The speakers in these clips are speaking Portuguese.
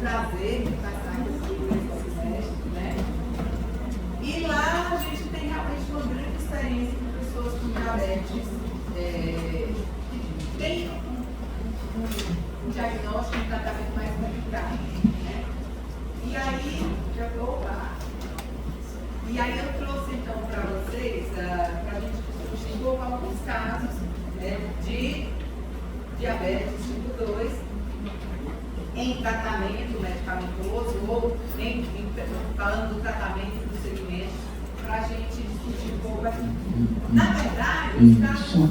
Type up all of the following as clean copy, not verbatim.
prazer de passar esse semestre, né? E lá a gente tem realmente uma grande experiência com pessoas com diabetes, que tem um diagnóstico, um tratamento mais complicado, né? E aí eu trouxe então para vocês, para a gente discutir um pouco alguns casos, né, de diabetes tipo 2 em tratamento medicamentoso ou falando do tratamento do segmento, para a gente discutir um pouco aqui. Na verdade, os casos...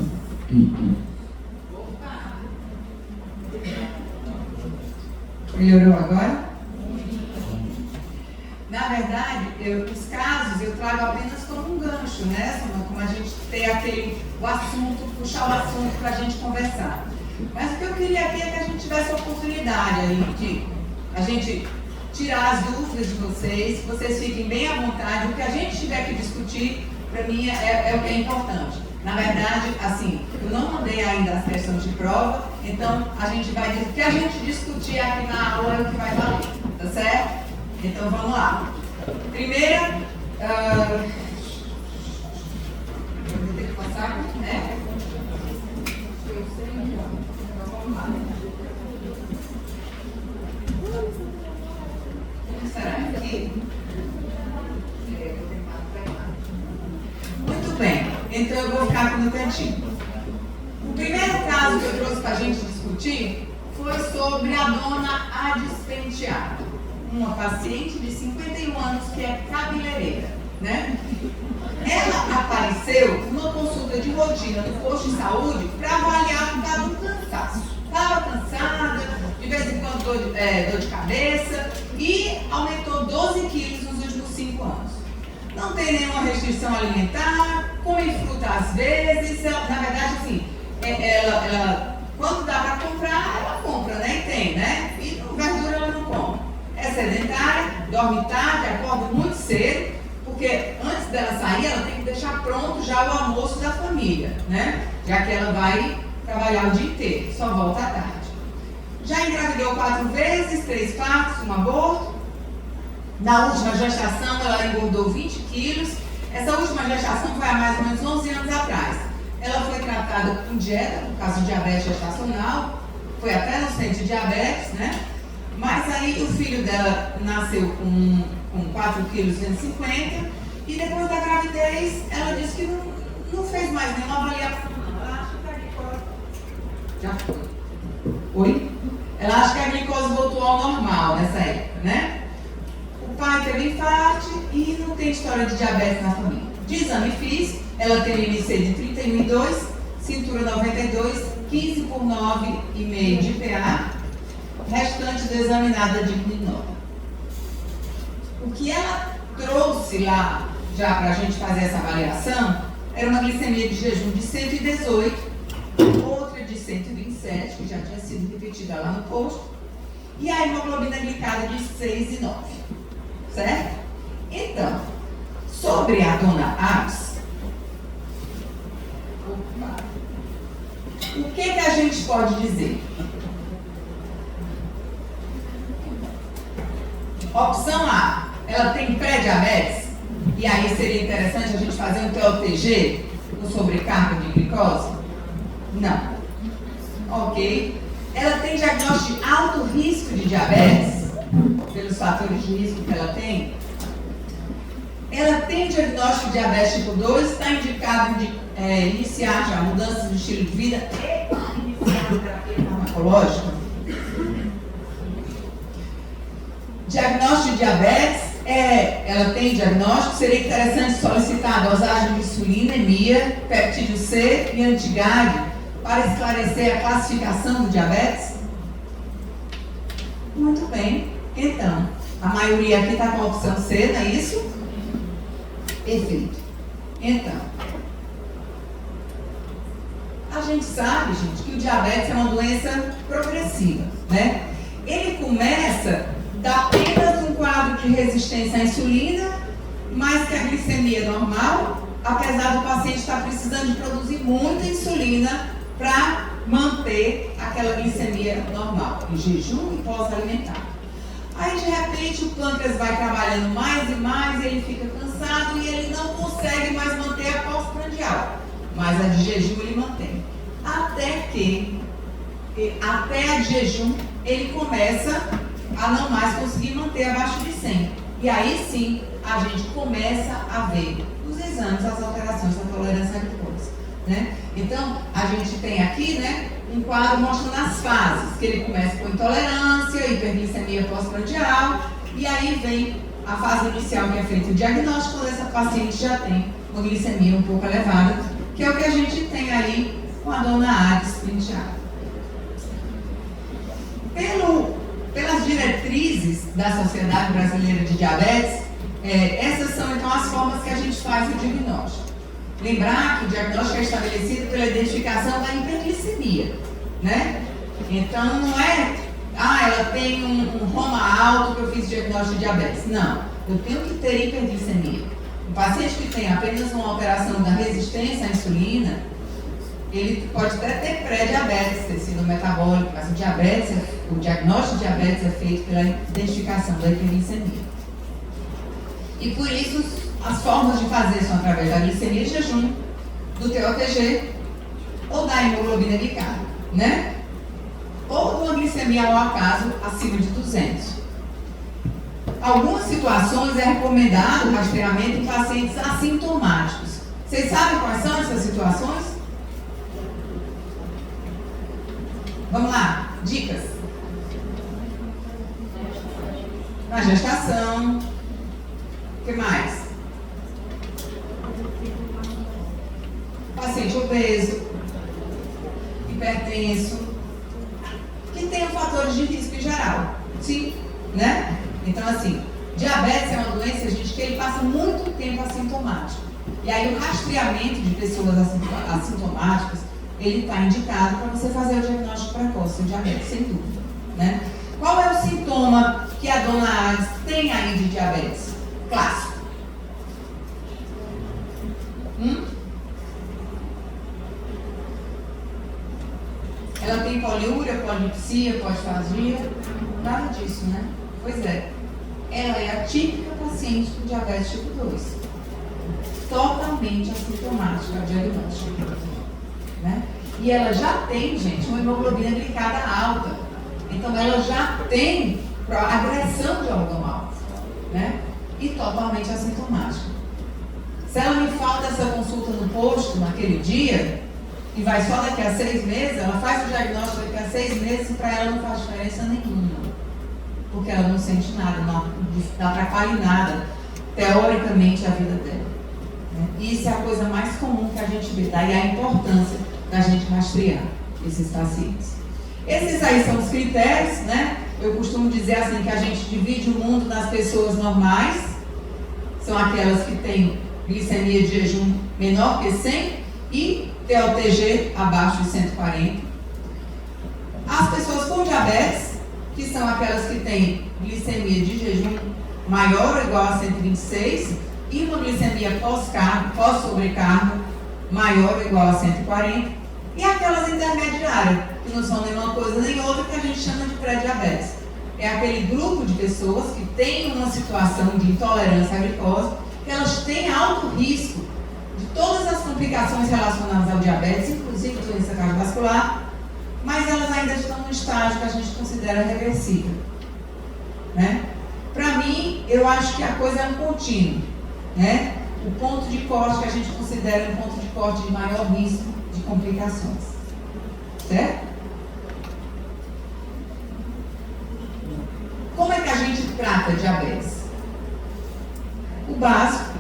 Opa! Melhorou agora? Na verdade, os casos eu trago apenas como um gancho, né? Como a gente tem o assunto, puxar o assunto para a gente conversar. Mas o que eu queria aqui é que a gente tivesse a oportunidade aí de a gente tirar as dúvidas de vocês, que vocês fiquem bem à vontade. O que a gente tiver que discutir, para mim, é o que é importante. Na verdade, assim, eu não mandei ainda as questões de prova, então a gente vai, o que a gente discutir aqui na aula é o que vai valer, tá certo? Então vamos lá. Primeira, eu vou ter que passar, né? Eu sei, então vamos lá. Como será aqui? Eu vou tentar pegar. Muito bem, então eu vou ficar aqui no cantinho. O primeiro caso que eu trouxe para a gente discutir foi sobre a dona Adispenteada, uma paciente de 51 anos que é cabeleireira, né? Ela apareceu numa consulta de rotina no posto de saúde para avaliar por causa do cansaço. Estava cansada, de vez em quando dor de cabeça e aumentou 12 quilos nos últimos 5 anos. Não tem nenhuma restrição alimentar, come fruta às vezes, na verdade assim, ela quando dá para comprar, ela compra, né? E tem, né? E verdura ela não come. É sedentária, dorme tarde, acorda muito cedo, porque antes dela sair, ela tem que deixar pronto já o almoço da família, né? Já que ela vai trabalhar o dia inteiro, só volta à tarde. Já engravidou 4 vezes, 3 partos, um aborto. Na última gestação, ela engordou 20 quilos. Essa última gestação foi há mais ou menos 11 anos atrás. Ela foi tratada com dieta, por causa de diabetes gestacional, foi até no centro de diabetes, né? Mas aí o filho dela nasceu com 4 quilos e 150 e depois da gravidez ela disse que não fez mais nenhuma avaliação. Ela acha que a glicose já foi. Oi? Ela acha que a glicose voltou ao normal nessa época, né? O pai teve infarto e não tem história de diabetes na família. De exame físico, ela tem IMC de 31,2, cintura 92, 15 por 9,5 de PA. Restante do exame nada de nota. O que ela trouxe lá, já para a gente fazer essa avaliação, era uma glicemia de jejum de 118, outra de 127, que já tinha sido repetida lá no posto, e a hemoglobina glicada de 6,9. Certo? Então, sobre a dona Adis, o que a gente pode dizer? Opção A, ela tem pré-diabetes, e aí seria interessante a gente fazer um TOTG com sobrecarga de glicose? Não. Ok. Ela tem diagnóstico de alto risco de diabetes, pelos fatores de risco que ela tem? Ela tem diagnóstico de diabetes tipo 2, está indicado de iniciar já mudanças de estilo de vida e iniciar a terapia farmacológica? Diagnóstico de diabetes, ela tem diagnóstico, seria interessante solicitar a dosagem de insulina, EMIA, peptídeo C e anti-GAD para esclarecer a classificação do diabetes? Muito bem, então, a maioria aqui está com a opção C, não é isso? Perfeito. Então, a gente sabe, gente, que o diabetes é uma doença progressiva, né? Ele começa apenas um quadro de resistência à insulina, mais que a glicemia é normal, apesar do paciente estar precisando de produzir muita insulina para manter aquela glicemia normal, em jejum e pós-alimentar. Aí, de repente, o pâncreas vai trabalhando mais e mais, ele fica cansado e ele não consegue mais manter a pós-prandial. Mas a de jejum ele mantém. Até a de jejum, ele começa a não mais conseguir manter abaixo de 100. E aí sim, a gente começa a ver nos exames as alterações da tolerância à glicose, né? Então, a gente tem aqui, né, um quadro mostrando as fases, que ele começa com intolerância, hiperglicemia pós-prandial, e aí vem a fase inicial, que é feito o diagnóstico, quando essa paciente já tem uma glicemia um pouco elevada, que é o que a gente tem aí com a dona Ades Penteado. Pelas diretrizes da Sociedade Brasileira de Diabetes, essas são então as formas que a gente faz o diagnóstico. Lembrar que o diagnóstico é estabelecido pela identificação da hiperglicemia, né? Então não é, ela tem um Roma alto que eu fiz diagnóstico de diabetes. Não, eu tenho que ter hiperglicemia. Um paciente que tem apenas uma alteração da resistência à insulina, ele pode até ter pré-diabetes, tecido metabólico, mas o diagnóstico de diabetes é feito pela identificação da hiperglicemia. E por isso, as formas de fazer são através da glicemia de jejum, do TOTG ou da hemoglobina glicada, né? Ou de uma glicemia ao acaso acima de 200. Algumas situações é recomendado o rastreamento em pacientes assintomáticos. Vocês sabem quais são essas situações? Vamos lá, dicas. Na gestação. O que mais? Paciente obeso, hipertenso, que tem fatores de risco em geral. Sim, né? Então, assim, diabetes é uma doença, gente, que ele passa muito tempo assintomático. E aí o rastreamento de pessoas assintomáticas, ele está indicado para você fazer o diagnóstico precoce do diabetes, sem dúvida, né? Qual é o sintoma que a dona Ades tem aí de diabetes? Clássico. Ela tem poliúria, polipsia, polifagia? Nada disso, né? Pois é. Ela é a típica paciente com diabetes tipo 2. Totalmente assintomática ao diagnóstico, né? E ela já tem, gente, uma hemoglobina glicada alta. Então ela já tem agressão de órgão alto, né? E totalmente assintomática. Se ela me falta essa consulta no posto naquele dia, e vai só daqui a 6 meses, ela faz o diagnóstico daqui a 6 meses e para ela não faz diferença nenhuma. Porque ela não sente nada, não atrapalha em nada, teoricamente, a vida dela. Né? E isso é a coisa mais comum que a gente vê, daí a importância da gente rastrear esses pacientes. Esses aí são os critérios, né? Eu costumo dizer assim que a gente divide o mundo nas pessoas normais, são aquelas que têm glicemia de jejum menor que 100 e TOTG abaixo de 140. As pessoas com diabetes, que são aquelas que têm glicemia de jejum maior ou igual a 126 e uma glicemia pós-sobrecarga maior ou igual a 140, e aquelas intermediárias, que não são nenhuma coisa nem outra, que a gente chama de pré-diabetes. É aquele grupo de pessoas que têm uma situação de intolerância à glicose, que elas têm alto risco de todas as complicações relacionadas ao diabetes, inclusive doença cardiovascular, mas elas ainda estão no estágio que a gente considera regressivo, né? Para mim, eu acho que a coisa é um contínuo, né? O ponto de corte que a gente considera um ponto de corte de maior risco de complicações, certo? Como é que a gente trata diabetes? O básico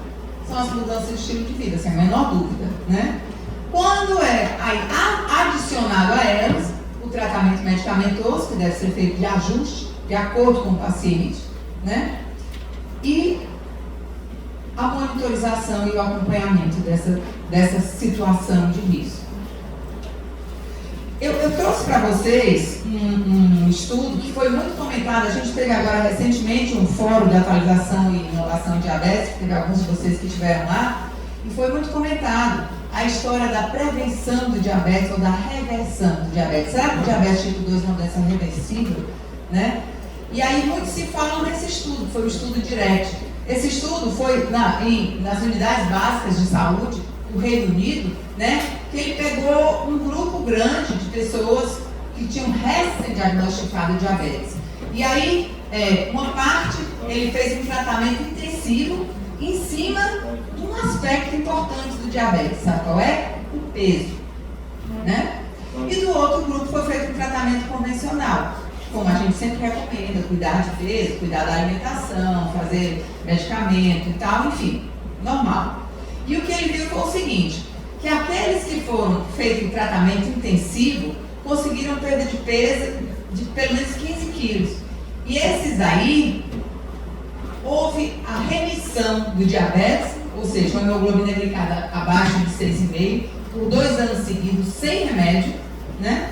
são as mudanças de estilo de vida, sem a menor dúvida, né? Quando é adicionado a elas o tratamento medicamentoso, que deve ser feito de ajuste, de acordo com o paciente, né? E a monitorização e o acompanhamento dessa situação de risco. Eu trouxe para vocês um estudo que foi muito comentado. A gente teve agora recentemente um fórum de atualização e inovação em diabetes, teve alguns de vocês que estiveram lá, e foi muito comentado a história da prevenção do diabetes ou da reversão do diabetes. Será que o diabetes tipo 2 é uma doença reversível, né? E aí muito se fala nesse estudo, foi o estudo direto. Esse estudo foi nas unidades básicas de saúde do Reino Unido, né, que ele pegou um grupo grande de pessoas que tinham recém-diagnosticado diabetes. E aí, uma parte, ele fez um tratamento intensivo em cima de um aspecto importante do diabetes, sabe qual é? O peso, né? E do outro grupo foi feito um tratamento convencional, como a gente sempre recomenda, cuidar de peso, cuidar da alimentação, fazer medicamento e tal, enfim, normal. E o que ele viu foi o seguinte, que aqueles que foram feito um tratamento intensivo conseguiram perda de peso de pelo menos 15 quilos. E esses aí, houve a remissão do diabetes, ou seja, uma hemoglobina glicada abaixo de 6,5, por 2 anos seguidos, sem remédio, né?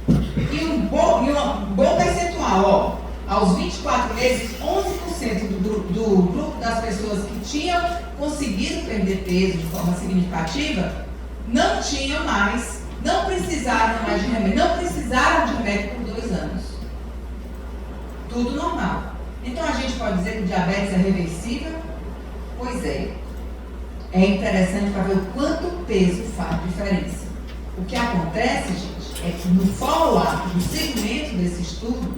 E um bom percentual, ó, aos 24 meses, 11% do grupo das pessoas que tinham conseguido perder peso de forma significativa, não tinham mais, não precisaram mais de remédio, não precisaram de remédio por 2 anos. Tudo normal. Então a gente pode dizer que o diabetes é reversível? Pois é. É interessante para ver o quanto o peso faz diferença. O que acontece, gente, é que no follow-up, no segmento desse estudo,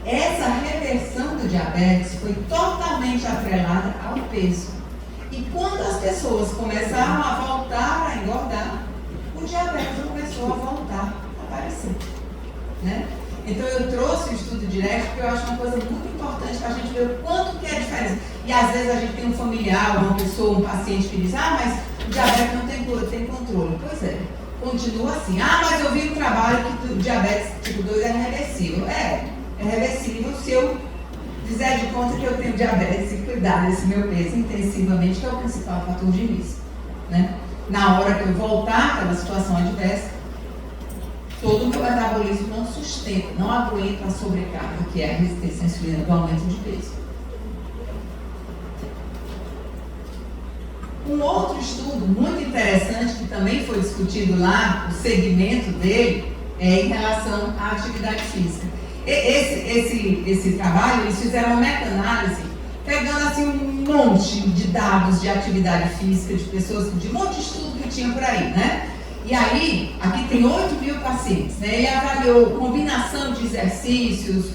essa reversão do diabetes foi totalmente atrelada ao peso. E quando as pessoas começaram a voltar a engordar, o diabetes começou a voltar a aparecer, né? Então eu trouxe o estudo direto porque eu acho uma coisa muito importante para a gente ver o quanto que é a diferença. E às vezes a gente tem um familiar, uma pessoa, um paciente que diz, mas o diabetes não tem cura, tem controle. Pois é, continua assim. Mas eu vi um trabalho que o diabetes tipo 2 é reversível. É reversível se eu fizer de conta que eu tenho diabetes e cuidar desse meu peso intensivamente, que é o principal fator de risco, né? Na hora que eu voltar àquela situação adversa, todo o meu metabolismo não sustenta, não aguenta a sobrecarga, que é a resistência à insulina do aumento de peso. Um outro estudo muito interessante, que também foi discutido lá, o segmento dele, é em relação à atividade física. Esse trabalho, eles fizeram uma meta-análise, pegando assim um monte de dados de atividade física, de pessoas, de um monte de estudo que tinha por aí, né? E aí, aqui tem 8.000 pacientes, né? Ele avaliou combinação de exercícios,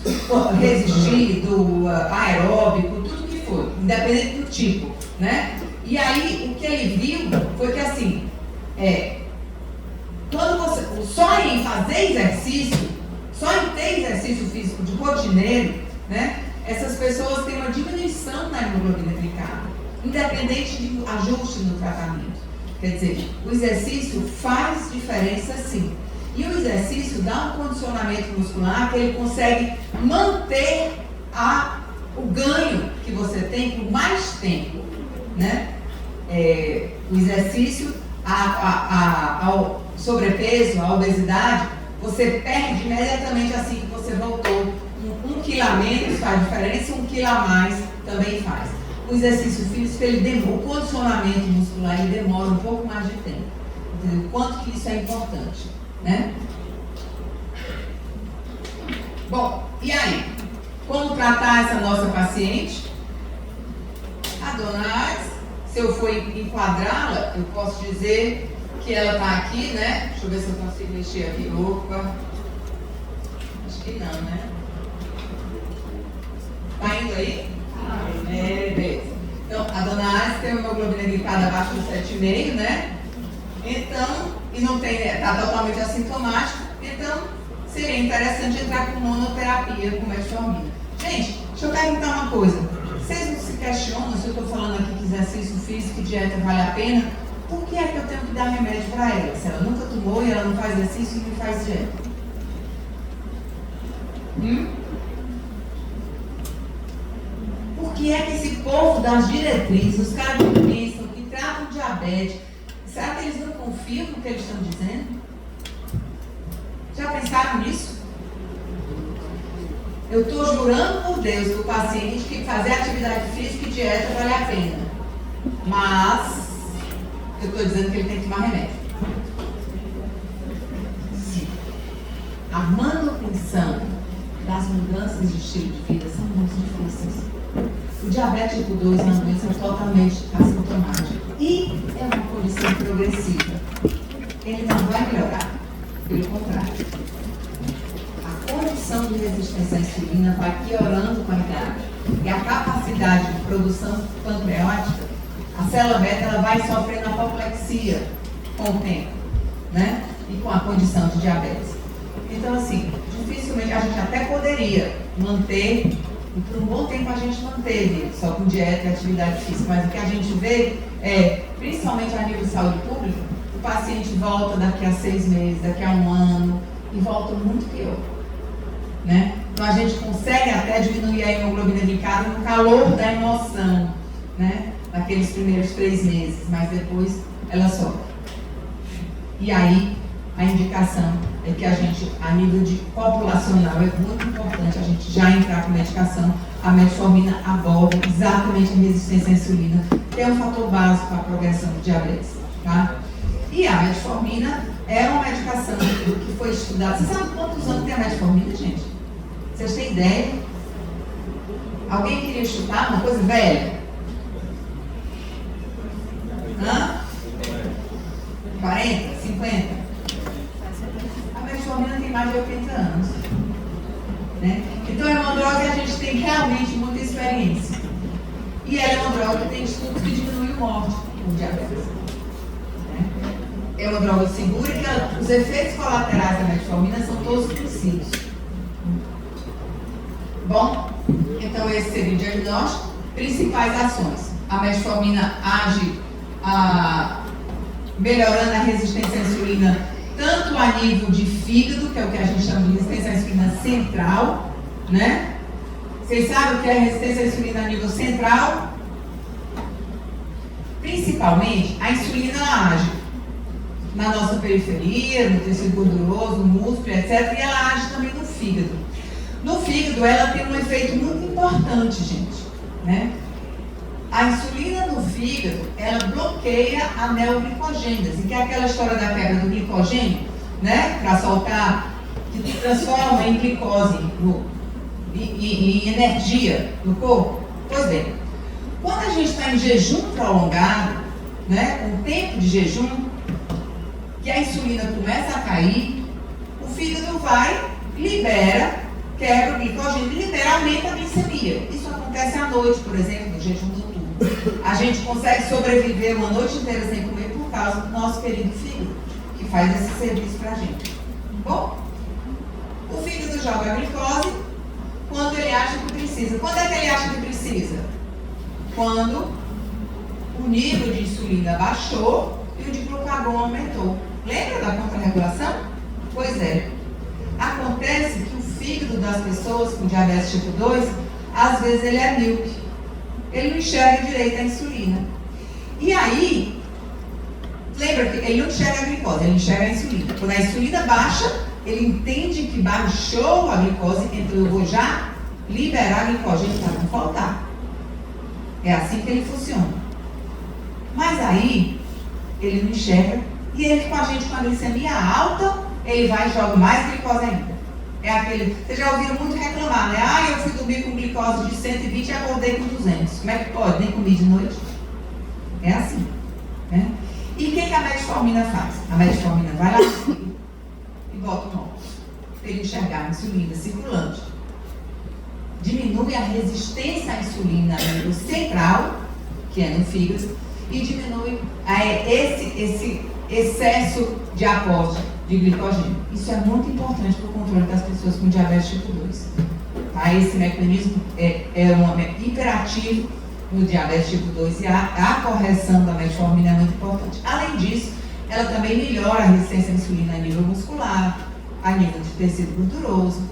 resistido, aeróbico, tudo que for, independente do tipo, né? E aí, o que ele viu foi que assim, quando você, só em fazer exercício, só em ter exercício físico de rotineiro, né? Essas pessoas têm uma diminuição na hemoglobina glicada, independente de ajuste no tratamento. Quer dizer, o exercício faz diferença sim. E o exercício dá um condicionamento muscular que ele consegue manter o ganho que você tem por mais tempo, né? O exercício, ao sobrepeso, a obesidade, você perde imediatamente assim que você voltou. 1 quilo a menos faz diferença, 1 quilo a mais também faz. O exercício físico, o condicionamento muscular, ele demora um pouco mais de tempo. Entendeu? Quanto que isso é importante, né? Bom, e aí? Como tratar essa nossa paciente? A dona Ais, se eu for enquadrá-la, eu posso dizer que ela está aqui, né? Deixa eu ver se eu consigo mexer aqui. Opa! Acho que não, né? Tá indo aí? Beleza. Então, a dona Ais tem uma hemoglobina glicada abaixo de 7,5, né? Então, e não tem, está totalmente assintomático, então seria interessante entrar com monoterapia com metformina. Gente, deixa eu perguntar uma coisa. Vocês não se questionam se eu estou falando aqui que exercício físico e dieta vale a pena? Por que é que eu tenho que dar remédio para ela? Se ela nunca tomou e ela não faz exercício e não faz dieta? Por que é que esse povo das diretrizes, os caras que pensam, que tratam diabetes, será que eles não confiam no que eles estão dizendo? Já pensaram nisso? Eu estou jurando por Deus para o paciente que fazer atividade física e dieta vale a pena. Mas eu estou dizendo que ele tem que tomar remédio. Sim. A manutenção das mudanças mudanças de estilo de vida são muito difíceis. O diabetes tipo 2 é uma doença totalmente assintomática e é uma condição progressiva. Ele não vai melhorar, pelo contrário. A condição de resistência à insulina vai piorando com a idade. E a capacidade de produção pancreática, a célula beta, ela vai sofrendo apoplexia com o tempo, né? E com a condição de diabetes. Então, assim, dificilmente a gente até poderia manter, e por um bom tempo a gente manteve, só com dieta e atividade física, mas o que a gente vê é, principalmente a nível de saúde pública, o paciente volta daqui a 6 meses, daqui a 1 ano, e volta muito pior, né? Então a gente consegue até diminuir a hemoglobina glicada no calor da emoção, né? Naqueles primeiros 3 meses, mas depois ela sofre. E aí, a indicação é que a gente, a nível de populacional, é muito importante a gente já entrar com medicação. A metformina aborda exatamente a resistência à insulina, que é um fator básico para a progressão do diabetes, tá? E a metformina é uma medicação que foi estudada. Você sabe quantos anos tem a metformina, gente? Vocês têm ideia? Alguém queria chutar uma coisa velha? Hã? 40? 50? A metformina tem mais de 80 anos. Né? Então é uma droga que a gente tem realmente muita experiência. E ela é uma droga que tem estudos que diminui o morte com diabetes. Né? É uma droga segura e que os efeitos colaterais da metformina são todos conhecidos. Bom, então esse seria o diagnóstico. Principais ações. A metformina age melhorando a resistência à insulina, tanto a nível de fígado, que é o que a gente chama de resistência à insulina central, né? Vocês sabem o que é resistência à insulina a nível central? Principalmente, a insulina ela age na nossa periferia, no tecido gorduroso, no músculo, etc. E ela age também no fígado. No fígado, ela tem um efeito muito importante, gente, né? A insulina no fígado, ela bloqueia a neoglicogênese, que é aquela história da quebra do glicogênio, né? Para soltar, que transforma em glicose, em energia no corpo. Pois bem, quando a gente está em jejum prolongado, né? Com tempo de jejum, que a insulina começa a cair, o fígado vai, quebra o glicogênio e aumenta a glicemia. Isso acontece à noite, por exemplo, no jejum noturno. A gente consegue sobreviver uma noite inteira sem comer por causa do nosso querido fígado, que faz esse serviço pra gente. Bom, o fígado joga a glicose quando ele acha que precisa. Quando é que ele acha que precisa? Quando o nível de insulina baixou e o de glucagon aumentou. Lembra da contrarregulação? Pois é. Acontece que o fígado das pessoas com diabetes tipo 2, às vezes ele é míope. Ele não enxerga direito a insulina. E aí, lembra que ele não enxerga a glicose, ele enxerga a insulina. Quando a insulina baixa, ele entende que baixou a glicose, então eu vou já liberar a glicogênio para não faltar. É assim que ele funciona. Mas aí, ele não enxerga, e ele com a gente com a glicemia alta, ele vai e joga mais glicose ainda. É aquele, vocês já ouviram muito reclamar, né? Eu fui dormir com glicose de 120 e acordei com 200. Como é que pode? Nem comi de noite? É assim, né? E o que a metformina faz? A metformina vai lá e bota o nó para ele enxergar a insulina circulante. Diminui a resistência à insulina a nível central, que é no fígado, e diminui esse excesso de aporte de glicogênio. Isso é muito importante para o controle das pessoas com diabetes tipo 2. Tá? Esse mecanismo é hiperativo no diabetes tipo 2 e a correção da metformina é muito importante. Além disso, ela também melhora a resistência à insulina a nível muscular, a nível de tecido gorduroso.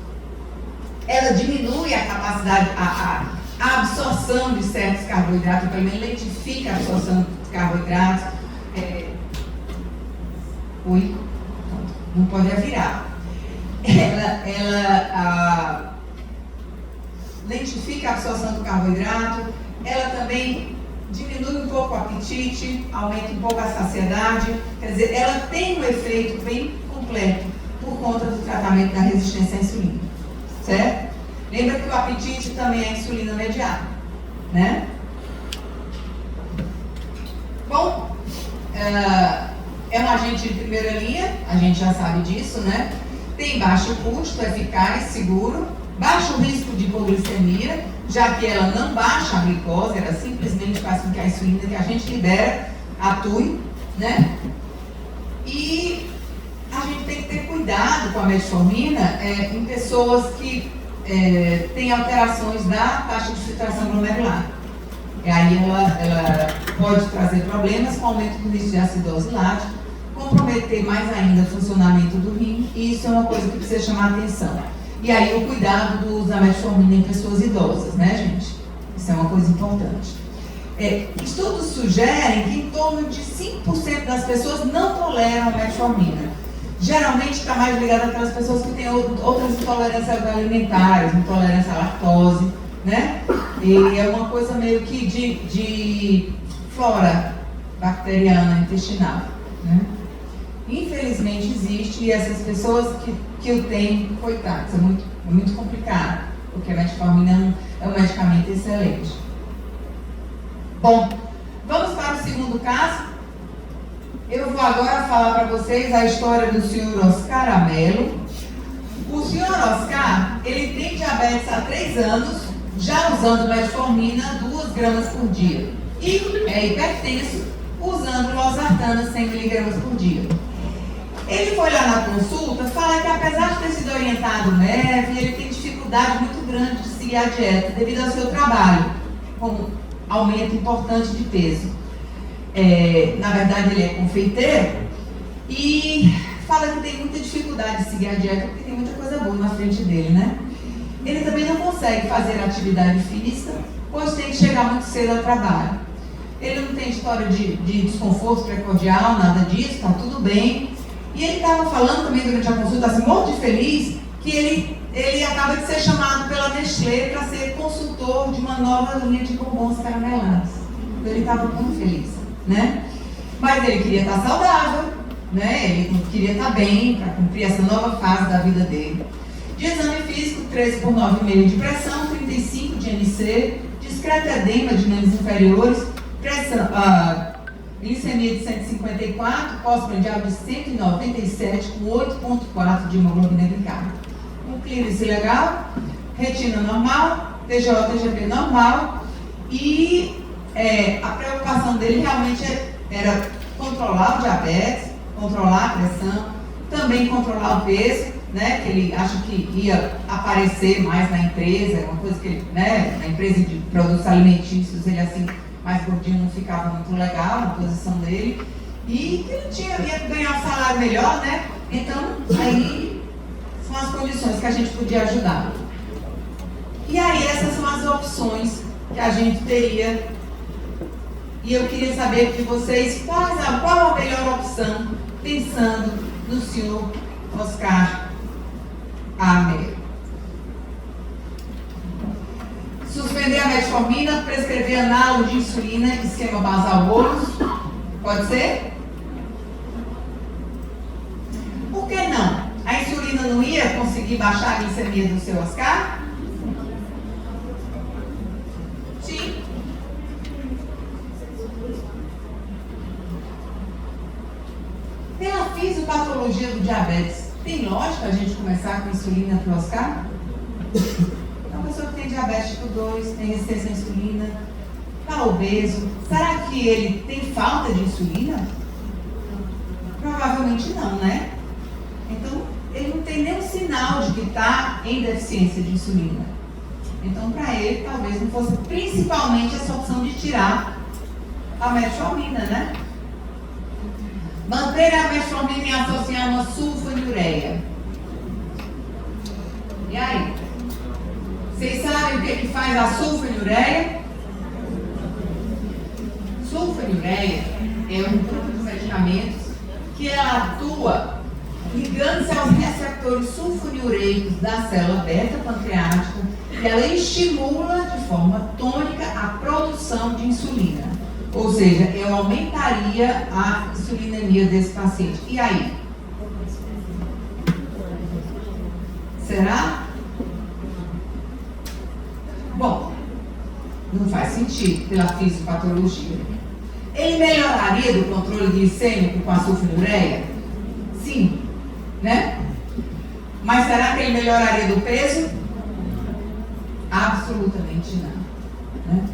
Ela diminui a capacidade, a absorção de certos carboidratos, pelo menos lentifica a absorção de carboidratos. Não pode virar. Ela lentifica a absorção do carboidrato, ela também diminui um pouco o apetite, aumenta um pouco a saciedade, quer dizer, ela tem um efeito bem completo por conta do tratamento da resistência à insulina, certo? Lembra que o apetite também é insulina mediada, né? Bom, é um agente de primeira linha, a gente já sabe disso, né? Tem baixo custo, eficaz, seguro, baixo risco de hipoglicemia, já que ela não baixa a glicose, ela simplesmente faz com que a insulina que a gente libera atue, né? E a gente tem que ter cuidado com a metformina em pessoas que têm alterações da taxa de filtração glomerular. E aí ela pode trazer problemas com aumento do risco de acidose lática, comprometer mais ainda o funcionamento do rim, e isso é uma coisa que precisa chamar atenção. E aí o cuidado do uso da metformina em pessoas idosas, né, gente? Isso é uma coisa importante. Estudos sugerem que em torno de 5% das pessoas não toleram a metformina. Geralmente está mais ligado àquelas pessoas que têm outras intolerâncias alimentares, intolerância à lactose, né? E é uma coisa meio que de flora bacteriana intestinal, né? Infelizmente existe, e essas pessoas que o têm, coitados, é muito complicado, porque a metformina é um medicamento excelente. Bom, vamos para o segundo caso. Eu vou agora falar para vocês a história do senhor Oscar Amelo. O senhor Oscar, ele tem diabetes há 3 anos, já usando metformina 2 gramas por dia. E é hipertenso, usando losartana 100 miligramas por dia. Ele foi lá na consulta falar que, apesar de ter sido orientado MEV, ele tem dificuldade muito grande de seguir a dieta devido ao seu trabalho, com aumento importante de peso. Na verdade, ele é confeiteiro e fala que tem muita dificuldade de seguir a dieta porque tem muita coisa boa na frente dele, né? Ele também não consegue fazer atividade física, pois tem que chegar muito cedo ao trabalho. Ele não tem história de desconforto precordial, nada disso, tá tudo bem. E ele estava falando também durante a consulta, assim, muito feliz, que ele acaba de ser chamado pela Nestlé para ser consultor de uma nova linha de bombons caramelados. Então ele estava muito feliz, né? Mas ele queria estar saudável, né? Ele queria estar bem para cumprir essa nova fase da vida dele. De exame físico, 13 por 9,5 de pressão, 35 de NC, discreto edema de membros inferiores, pressão, glicemia de 154, pós-prandial de 197, com 8,4 de hemoglobina glicada. Um clínice legal, retina normal, TGO, TGP normal, e a preocupação dele realmente era controlar o diabetes, controlar a pressão, também controlar o peso, né, que ele acha que ia aparecer mais na empresa, uma coisa que ele, né, na empresa de produtos alimentícios, ele assim, mais gordinho não ficava muito legal na posição dele, e que ele ia ganhar um salário melhor, né? Então, aí são as condições que a gente podia ajudar. E aí essas são as opções que a gente teria, e eu queria saber de vocês qual a melhor opção, pensando no senhor Oscar Amelo. Suspender a metformina, prescrever análogo de insulina, esquema basal bolus. Pode ser? Por que não? A insulina não ia conseguir baixar a glicemia do seu Oscar? Sim. Pela fisiopatologia do diabetes, tem lógica a gente começar com insulina para o Oscar? Uma pessoa que tem diabetes tipo 2, tem resistência à insulina, está obeso, será que ele tem falta de insulina? Provavelmente não, né? Então, ele não tem nenhum sinal de que está em deficiência de insulina. Então, para ele, talvez não fosse principalmente essa opção de tirar a metformina, né? Manter a metformina e associar uma sulfonilureia. E aí? Vocês sabem o que faz a sulfonilureia? Sulfonilureia é um grupo de medicamentos que ela atua ligando-se aos receptores sulfonilureicos da célula beta-pancreática e ela estimula de forma tônica a produção de insulina. Ou seja, eu aumentaria a insulinemia desse paciente. E aí? Será? Bom, não faz sentido pela fisiopatologia. Ele melhoraria do controle glicêmico com a sulfonilureia? Sim, né? Mas será que ele melhoraria do peso? Absolutamente não, né?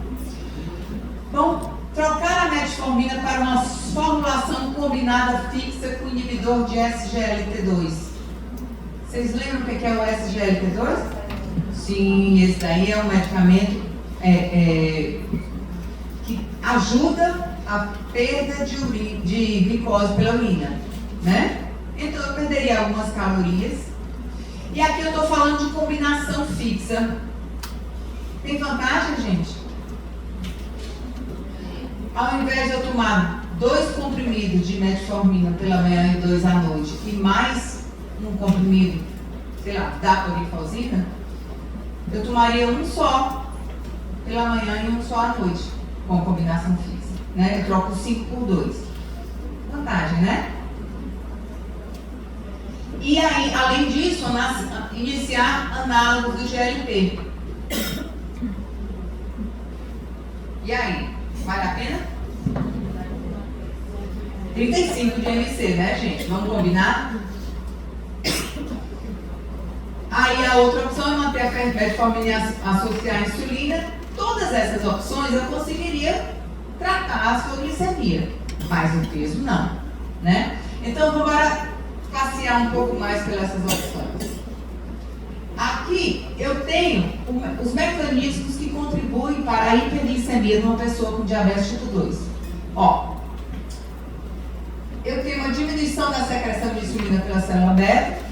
Bom, trocar a metformina para uma formulação combinada fixa com inibidor de SGLT2. Vocês lembram o que é o SGLT2? Sim, esse daí é um medicamento que ajuda a perda de glicose pela urina, né? Então eu perderia algumas calorias. E aqui eu estou falando de combinação fixa. Tem vantagem, gente? Ao invés de eu tomar 2 comprimidos de metformina pela manhã e 2 à noite, e mais um comprimido, sei lá, da dapagliflozina, eu tomaria um só pela manhã e um só à noite, com combinação fixa, né? Eu troco 5 por 2. Vantagem, né? E aí, além disso, iniciar análogos do GLP. E aí, vale a pena? 35 de MC, né, gente? Vamos combinar? Aí a outra opção é manter a metformina e associar a insulina. Todas essas opções eu conseguiria tratar a sua glicemia, mas o peso não, né? Então vamos agora passear um pouco mais pelas opções. Aqui eu tenho os mecanismos que contribuem para a hiperglicemia numa pessoa com diabetes tipo 2. Ó, eu tenho uma diminuição da secreção de insulina pela célula beta,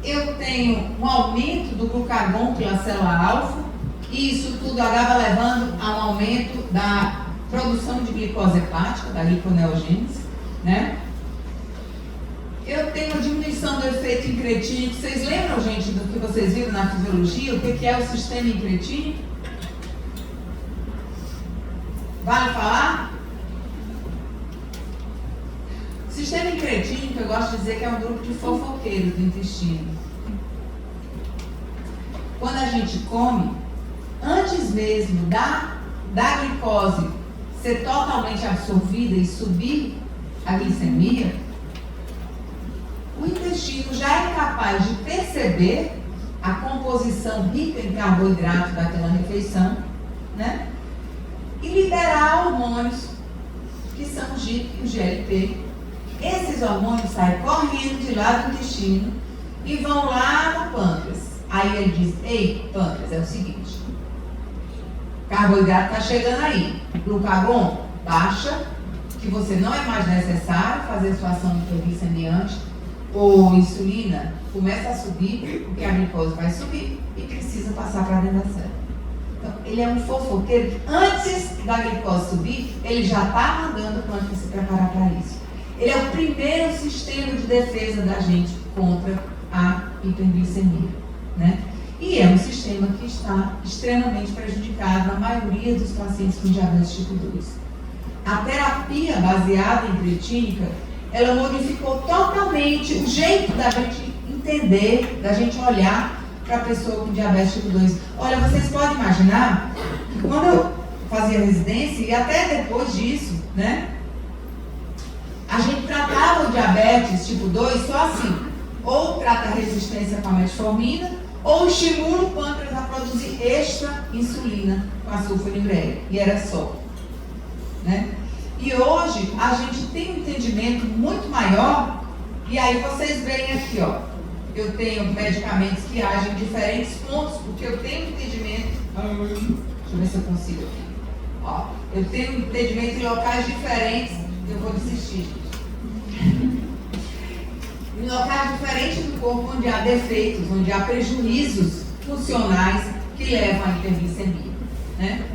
eu tenho um aumento do glucagon pela célula alfa, e isso tudo acaba levando a um aumento da produção de glicose hepática, da gliconeogênese, né? Eu tenho uma diminuição do efeito incretínico. Vocês lembram, gente, do que vocês viram na fisiologia? O que é o sistema incretínico? Vale falar? O sistema incretínico, eu gosto de dizer que é um grupo de fofoqueiros do intestino. Quando a gente come, antes mesmo da glicose ser totalmente absorvida e subir a glicemia, o intestino já é capaz de perceber a composição rica em carboidrato daquela refeição, né? E liberar hormônios que são o GIP e o GLP. Esses hormônios saem correndo de lá do intestino e vão lá no pâncreas. Aí ele diz: ei, pâncreas, é o seguinte, carboidrato está chegando aí, glucagon, baixa, que você não é mais necessário fazer sua ação hiperglicemiante, ou insulina começa a subir, porque a glicose vai subir e precisa passar para dentro da célula. Então, ele é um fofoqueiro que antes da glicose subir, ele já está mandando o pâncreas se preparar para isso. Ele é o primeiro sistema de defesa da gente contra a hiperglicemia, né? E é um sistema que está extremamente prejudicado na maioria dos pacientes com diabetes tipo 2. A terapia baseada em creatínica, ela modificou totalmente o jeito da gente entender, da gente olhar para a pessoa com diabetes tipo 2. Olha, vocês podem imaginar que quando eu fazia residência, e até depois disso, né, a gente tratava o diabetes tipo 2 só assim, ou trata a resistência com a metformina, ou estimula o pâncreas a produzir extra insulina com a sulfonilureia, e era só, né? E hoje a gente tem um entendimento muito maior, e aí vocês veem aqui, ó, eu tenho medicamentos que agem em diferentes pontos, porque eu tenho um entendimento, deixa eu ver se eu consigo aqui, ó, eu tenho um entendimento em locais diferentes, eu vou desistir, em locais diferentes do corpo onde há defeitos, onde há prejuízos funcionais que levam à hiperglicemia, né?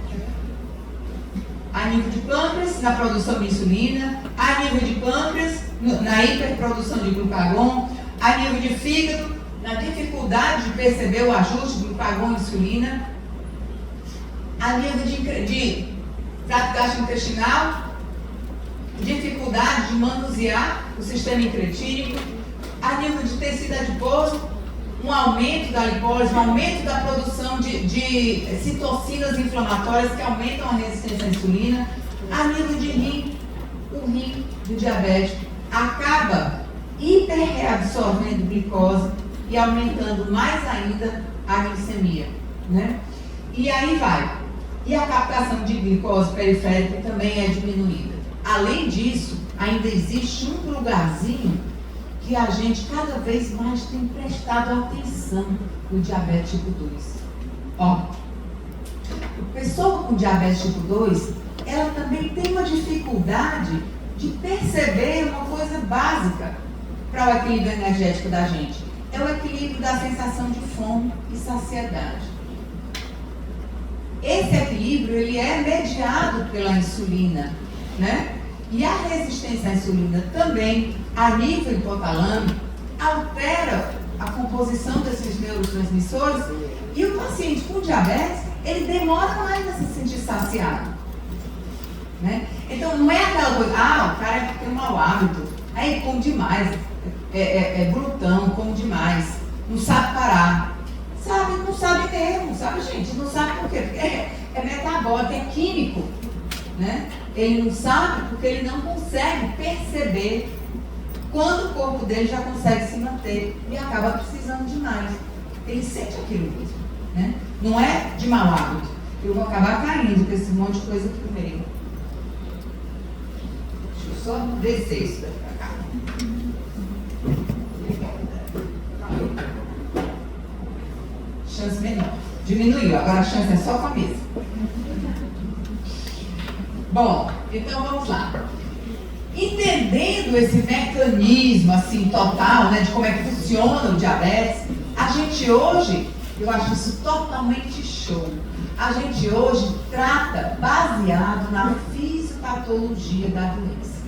A nível de pâncreas, na produção de insulina, a nível de pâncreas, na hiperprodução de glucagon, a nível de fígado, na dificuldade de perceber o ajuste de glucagon e insulina, a nível de trato gastrointestinal, dificuldade de manusear o sistema incretínico, a nível de tecido adiposo, um aumento da lipólise, um aumento da produção de citocinas inflamatórias que aumentam a resistência à insulina. A nível de rim, o rim do diabético acaba hiperreabsorvendo glicose e aumentando mais ainda a glicemia, né? E aí vai. E a captação de glicose periférica também é diminuída. Além disso, ainda existe um lugarzinho que a gente cada vez mais tem prestado atenção no diabetes tipo 2. Ó, a pessoa com diabetes tipo 2, ela também tem uma dificuldade de perceber uma coisa básica para o equilíbrio energético da gente. É o equilíbrio da sensação de fome e saciedade. Esse equilíbrio, ele é mediado pela insulina, né? E a resistência à insulina também, a nível hipotalâmico, altera a composição desses neurotransmissores e o paciente com diabetes, ele demora mais a se sentir saciado, né? Então, não é aquela coisa, o cara tem um mau hábito, aí come demais, é glutão, come demais, não sabe parar. Sabe, não sabe mesmo, sabe, gente? Não sabe por quê? Porque é metabólico, é químico, né? Ele não sabe porque ele não consegue perceber quando o corpo dele já consegue se manter e acaba precisando de mais. Ele sente aquilo mesmo, né? Não é de mau hábito. Eu vou acabar caindo com esse monte de coisa aqui no meio. Deixa eu só descer isso daqui pra cá. Chance menor. Diminuiu, agora a chance é só com a mesa. Bom, então vamos lá. Entendendo esse mecanismo assim total, né, de como é que funciona o diabetes, a gente hoje, eu acho isso totalmente show. A gente hoje trata baseado na fisiopatologia da doença.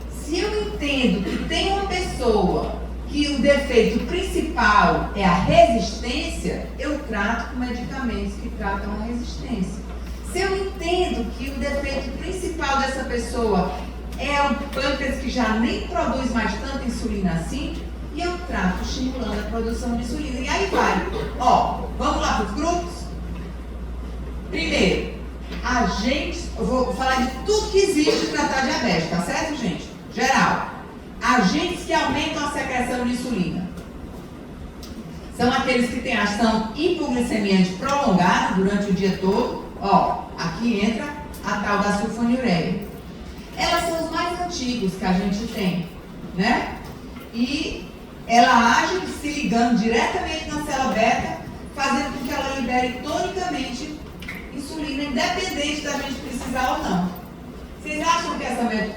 Se eu entendo que tem uma pessoa que o defeito principal é a resistência, eu trato com medicamentos que tratam a resistência. Se eu entendo que o defeito principal dessa pessoa é o pâncreas que já nem produz mais tanta insulina assim, e eu trato estimulando a produção de insulina. E aí vai. Ó, vamos lá para os grupos? Primeiro, eu vou falar de tudo que existe para tratar diabetes, tá certo, gente? Geral. Agentes que aumentam a secreção de insulina. São aqueles que têm ação hipoglicemiante prolongada durante o dia todo. Ó, aqui entra a tal da sulfonilureia. Elas são os mais antigos que a gente tem, né? E ela age se ligando diretamente na célula beta, fazendo com que ela libere tonicamente insulina, independente da gente precisar ou não. Vocês acham que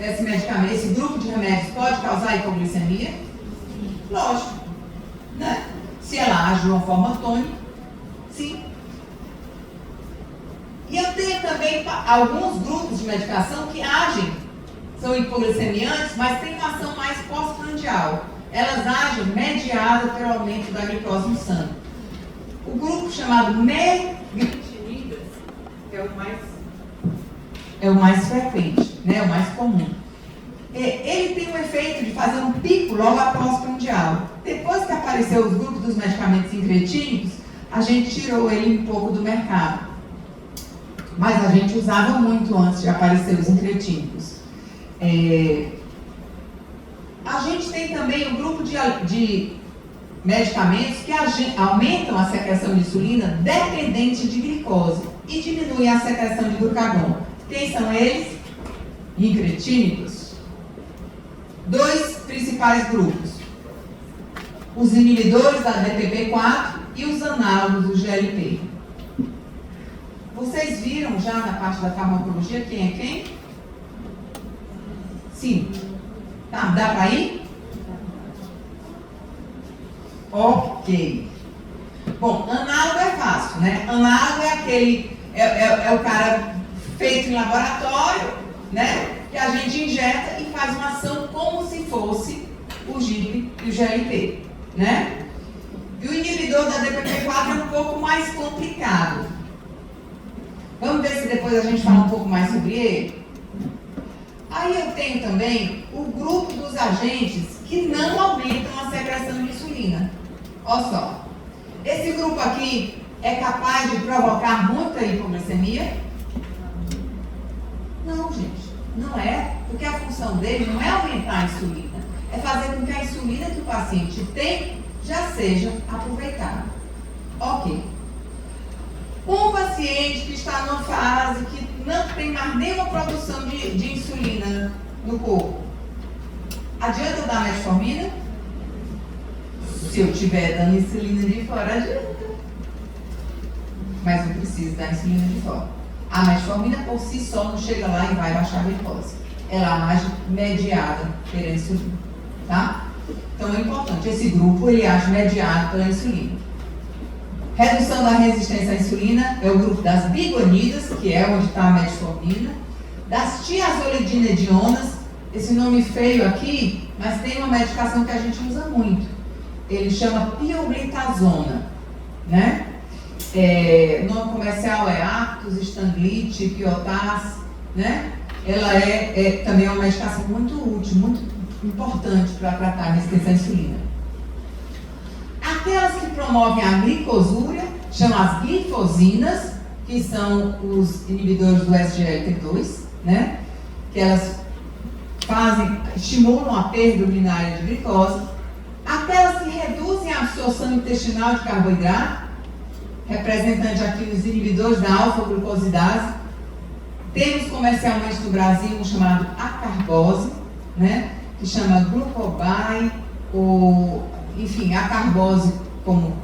esse medicamento, esse grupo de remédios pode causar hipoglicemia? Lógico, né? Se ela age de uma forma tônica, sim. E eu tenho também alguns grupos de medicação que agem, são hipoglicemiantes, mas têm uma ação mais pós-prandial. Elas agem mediadas pelo aumento da glicose no sangue. O grupo chamado meglitinidas é o mais frequente, né? O mais comum. Ele tem o efeito de fazer um pico logo após prandial. Depois que apareceu os grupos dos medicamentos incretínicos, a gente tirou ele um pouco do mercado. Mas a gente usava muito antes de aparecer os incretínicos. A gente tem também um grupo de medicamentos que aumentam a secreção de insulina dependente de glicose e diminuem a secreção de glucagon. Quem são eles? Incretínicos. Dois principais grupos. Os inibidores da DPP-4 e os análogos do GLP. Vocês viram já na parte da farmacologia quem é quem? Sim. Tá, dá para ir? Ok. Bom, análogo é fácil, né? Análogo é aquele, é o cara feito em laboratório, né? Que a gente injeta e faz uma ação como se fosse o GIP e o GLP, né? E o inibidor da DPP-4 é um pouco mais complicado. Vamos ver se depois a gente fala um pouco mais sobre ele? Aí eu tenho também o grupo dos agentes que não aumentam a secreção de insulina. Olha só. Esse grupo aqui é capaz de provocar muita hipoglicemia? Não, gente. Não é. Porque a função dele não é aumentar a insulina. É fazer com que a insulina que o paciente tem já seja aproveitada. Ok. Um paciente que está numa fase que não tem mais nenhuma produção de insulina no corpo, adianta eu dar metformina? Se eu estiver dando insulina de fora, adianta. Mas eu preciso da insulina de fora. A metformina por si só não chega lá e vai baixar a glicose. Ela age mediada pela insulina. Tá? Então é importante. Esse grupo ele age mediado pela insulina. Redução da resistência à insulina é o grupo das bigonidas, que é onde está a metformina. Das tiazolidinedionas, esse nome feio aqui, mas tem uma medicação que a gente usa muito. Ele chama pioglitazona, né? O nome comercial é Actos, Stanglite, Piotaz, né? Ela é também uma medicação muito útil, muito importante para tratar a resistência à insulina. Aquelas que promovem a glicosúria, chamam as glifosinas, que são os inibidores do SGLT2, né? Que elas estimulam a perda urinária de glicose. Aquelas que reduzem a absorção intestinal de carboidrato, representante aqui os inibidores da alfa-glucosidase. Temos comercialmente no Brasil um chamado acarbose, né? Que chama Glucobai, ou enfim, acarbose como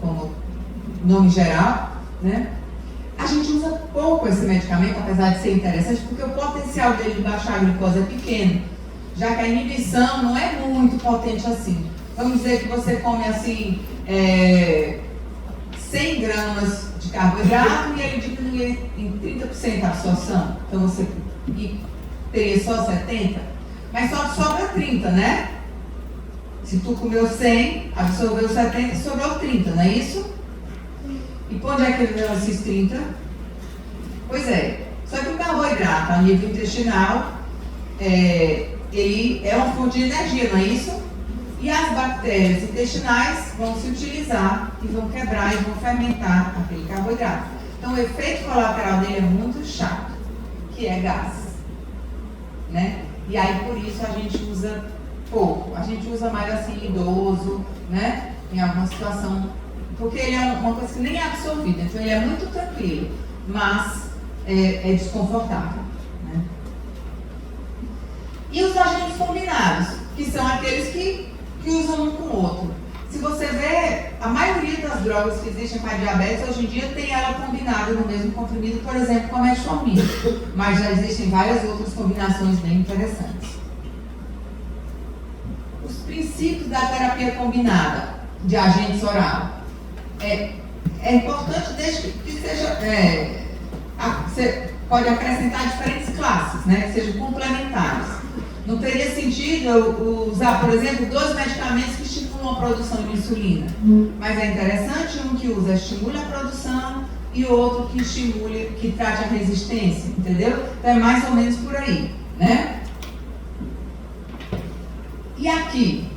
nome geral, né? A gente usa pouco esse medicamento, apesar de ser interessante, porque o potencial dele de baixar a glicose é pequeno, já que a inibição não é muito potente assim. Vamos dizer que você come assim 100 gramas de carboidrato e ele diminui em 30% a absorção. Então você teria só 70, mas só sobra 30, né? Se tu comeu 100, absorveu 70, sobrou 30, não é isso? E por onde é que ele deu esses 30? Pois é, só que o carboidrato a nível intestinal, ele é uma fonte de energia, não é isso? E as bactérias intestinais vão se utilizar e vão quebrar e vão fermentar aquele carboidrato. Então o efeito colateral dele é muito chato, que é gases, né? E aí por isso a gente usa pouco. A gente usa mais assim, idoso, né? Em alguma situação, porque ele é uma coisa que nem é absorvida, então ele é muito tranquilo, mas é desconfortável, né? E os agentes combinados, que são aqueles que usam um com o outro. Se você vê, a maioria das drogas que existem para diabetes, hoje em dia tem ela combinada no mesmo comprimido, por exemplo, com a metformina, mas já existem várias outras combinações bem interessantes. Os princípios da terapia combinada de agentes oral. É importante desde que seja... você pode acrescentar diferentes classes, né, que sejam complementares. Não teria sentido eu usar, por exemplo, 2 medicamentos que estimulam a produção de insulina. Mas é interessante um que estimula a produção e outro que trate a resistência, entendeu? Então é mais ou menos por aí, né? E aqui,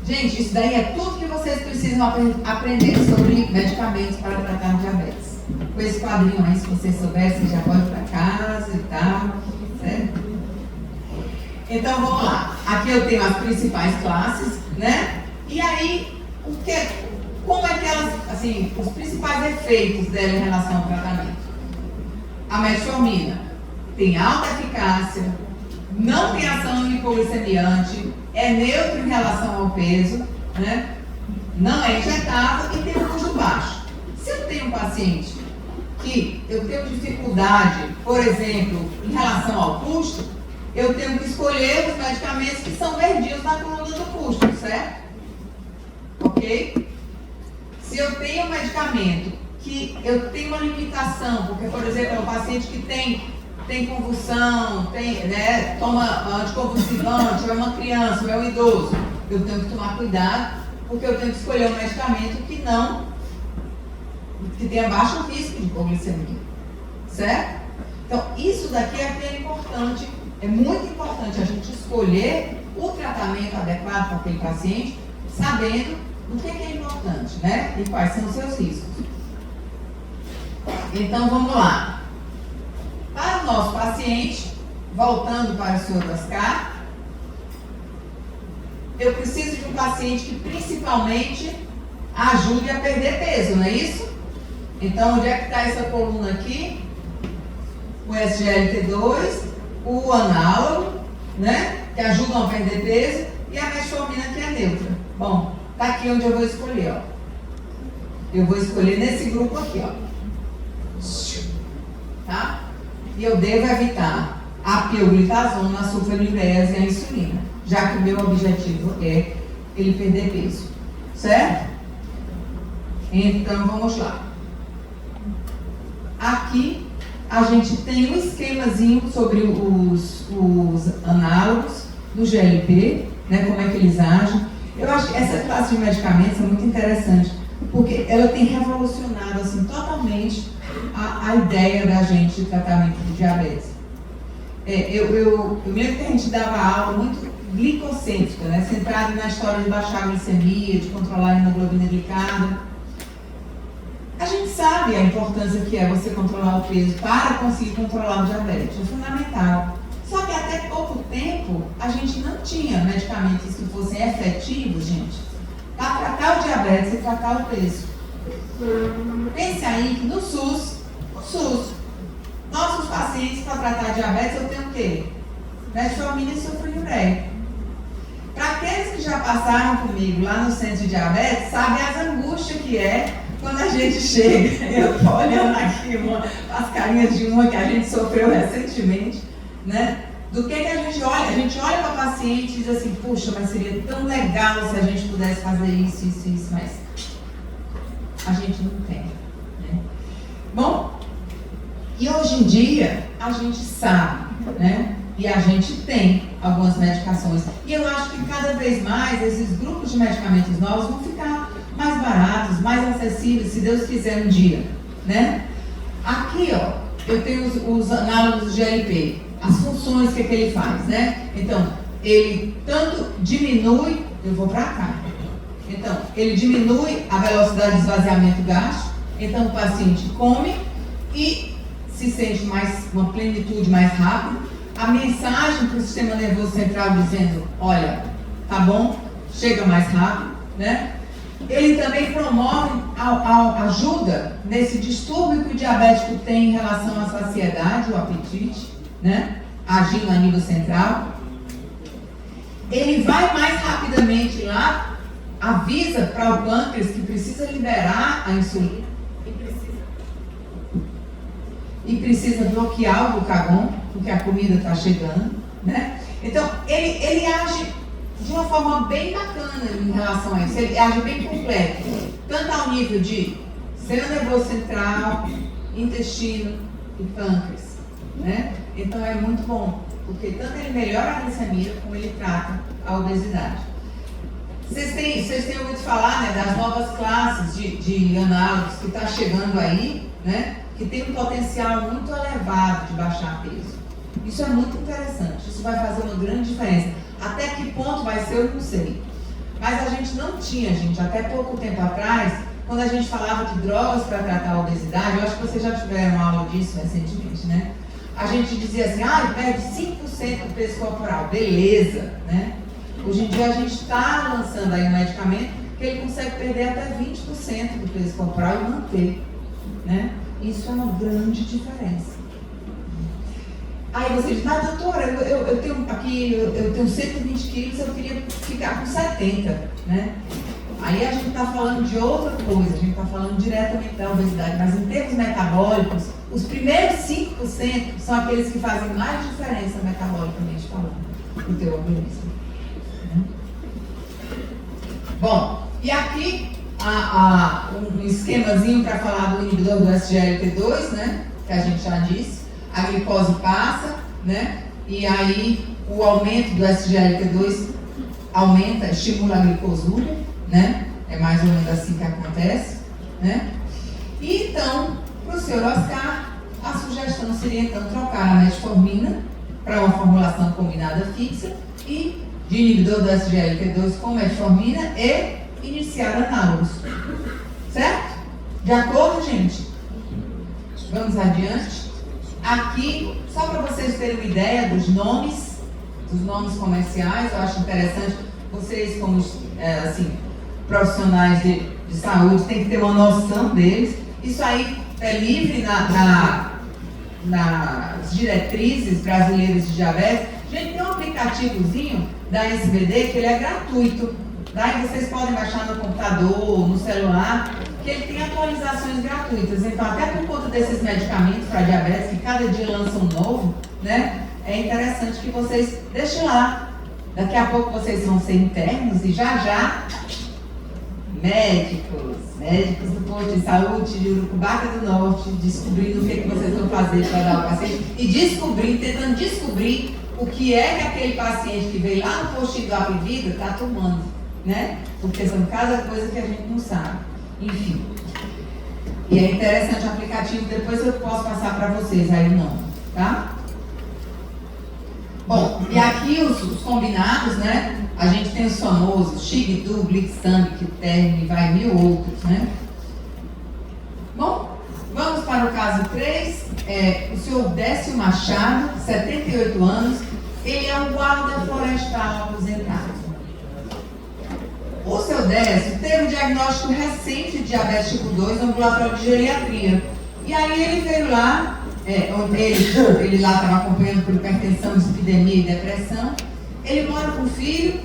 gente, isso daí é tudo que vocês precisam aprender sobre medicamentos para tratar diabetes. Com esse quadrinho aí, se vocês soubessem, já pode ir para casa e tal, certo? Então vamos lá. Aqui eu tenho as principais classes, né? E aí, como é que elas, assim, os principais efeitos dela em relação ao tratamento? A metformina tem alta eficácia, não tem ação hipoglicemiante, é neutro em relação ao peso, né? Não é injetável e tem um custo baixo. Se eu tenho um paciente que eu tenho dificuldade, por exemplo, em relação ao custo, eu tenho que escolher os medicamentos que são verdinhos na coluna do custo, certo? Ok? Se eu tenho um medicamento que eu tenho uma limitação, porque, por exemplo, é um paciente que tem convulsão, né, toma anticonvulsivante, ou é uma criança, ou é um idoso, eu tenho que tomar cuidado, porque eu tenho que escolher um medicamento que tenha baixo risco de hipoglicemia, certo? Então, isso daqui é importante. É muito importante a gente escolher o tratamento adequado para aquele paciente, sabendo O que é importante, né? E quais são os seus riscos? Então, vamos lá. Para o nosso paciente, voltando para o senhor Oscar, eu preciso de um paciente que principalmente ajude a perder peso, não é isso? Então, onde é que está essa coluna aqui? O SGLT2, o análogo, né? Que ajudam a perder peso, e a metformina que é neutra. Bom, tá aqui onde eu vou escolher, ó. Eu vou escolher nesse grupo aqui, ó. Tá? E eu devo evitar a pioglitazona, a sulfonilurease e a insulina, já que o meu objetivo é ele perder peso. Certo? Então, vamos lá. Aqui, a gente tem um esquemazinho sobre os análogos do GLP, né, como é que eles agem. Eu acho que essa classe de medicamentos é muito interessante, porque ela tem revolucionado assim, totalmente a ideia da gente de tratamento de diabetes. Eu me lembro que a gente dava aula muito glicocêntrica, né, centrada na história de baixar a glicemia, de controlar a hemoglobina glicada. A gente sabe a importância que é você controlar o peso para conseguir controlar o diabetes, é fundamental. Só que até pouco tempo a gente não tinha medicamentos que fossem efetivos, gente, para tratar o diabetes e tratar o peso. Pense aí que no SUS, nossos pacientes para tratar diabetes eu tenho o quê? Metformina e sulfonilureia. Para aqueles que já passaram comigo lá no centro de diabetes, sabem as angústias que é quando a gente chega. Eu estou olhando aqui as carinhas de uma que a gente sofreu recentemente, né? Do que a gente olha? A gente olha para o paciente e diz assim, puxa, mas seria tão legal se a gente pudesse fazer isso, mas a gente não tem, né? Bom, e hoje em dia a gente sabe, né? E a gente tem algumas medicações. E eu acho que cada vez mais esses grupos de medicamentos novos vão ficar mais baratos, mais acessíveis, se Deus quiser um dia, né? Aqui, ó, eu tenho os análogos do GLP, as funções que ele faz, né? Então, ele tanto diminui, eu vou para cá. Então, ele diminui a velocidade de esvaziamento gástrico, então o paciente come e se sente uma plenitude mais rápida. A mensagem para o sistema nervoso central dizendo, olha, tá bom, chega mais rápido, né? Ele também promove, ajuda nesse distúrbio que o diabético tem em relação à saciedade, o apetite, né? Agindo a nível central. Ele vai mais rapidamente lá, avisa para o pâncreas que precisa liberar a insulina e precisa bloquear o glucagon, porque a comida está chegando, né? Então, ele age de uma forma bem bacana em relação a isso. Ele age bem completo, tanto ao nível de sistema nervoso central, intestino e pâncreas, né? Então é muito bom, porque tanto ele melhora a glicemia, como ele trata a obesidade. Vocês têm ouvido falar, né, das novas classes de análogos que está chegando aí, né? Que tem um potencial muito elevado de baixar peso. Isso é muito interessante, isso vai fazer uma grande diferença. Até que ponto vai ser, eu não sei. Mas a gente não tinha, gente, até pouco tempo atrás, quando a gente falava de drogas para tratar a obesidade, eu acho que vocês já tiveram aula disso recentemente, né? A gente dizia assim, perde 5% do peso corporal, beleza, né? Hoje em dia a gente está lançando aí um medicamento que ele consegue perder até 20% do peso corporal e manter, né? Isso é uma grande diferença. Aí você diz, doutora, eu tenho 120 quilos, eu queria ficar com 70, né? Aí a gente está falando de outra coisa, a gente está falando diretamente da obesidade, mas em termos metabólicos, os primeiros 5% são aqueles que fazem mais diferença metabolicamente falando no teu organismo. Né? Bom, e aqui um esquemazinho para falar do inibidor do SGLT2, né? Que a gente já disse. A glicose passa, né? E aí o aumento do SGLT2 aumenta, estimula a glicosúria, né? É mais ou menos assim que acontece, né? E então, para o senhor Oscar, a sugestão seria então trocar a metformina para uma formulação combinada fixa e de inibidor do SGLT2 com metformina e iniciar análogos. Certo? De acordo, gente? Vamos adiante. Aqui, só para vocês terem uma ideia dos nomes comerciais, eu acho interessante, vocês como assim, profissionais de saúde têm que ter uma noção deles. Isso aí é livre nas diretrizes brasileiras de diabetes. Gente, tem um aplicativozinho da SBD que ele é gratuito. Daí vocês podem baixar no computador, no celular, que ele tem atualizações gratuitas. Então, até por conta desses medicamentos para diabetes, que cada dia lançam um novo, né? É interessante que vocês deixem lá. Daqui a pouco vocês vão ser internos e já médicos do posto de saúde de Urucubaca do Norte, descobrindo o que vocês vão fazer para dar ao paciente e tentando descobrir o que é que aquele paciente que veio lá no postinho do Apivida está tomando, né? Porque são cada coisa que a gente não sabe. Enfim. E é interessante o aplicativo, depois eu posso passar para vocês aí o nome, tá? Bom, e aqui os combinados, né? A gente tem os famosos Xigdu, Glixang, Quiterme, vai mil outros, né? Bom, vamos para o caso 3. O senhor Décio Machado, 78 anos, ele é um guarda florestal aposentado. O seu Décio teve um diagnóstico recente de diabetes tipo 2 no ambulatório de geriatria. E aí ele veio lá, ele lá estava acompanhando por hipertensão, dislipidemia e depressão. Ele mora com o filho,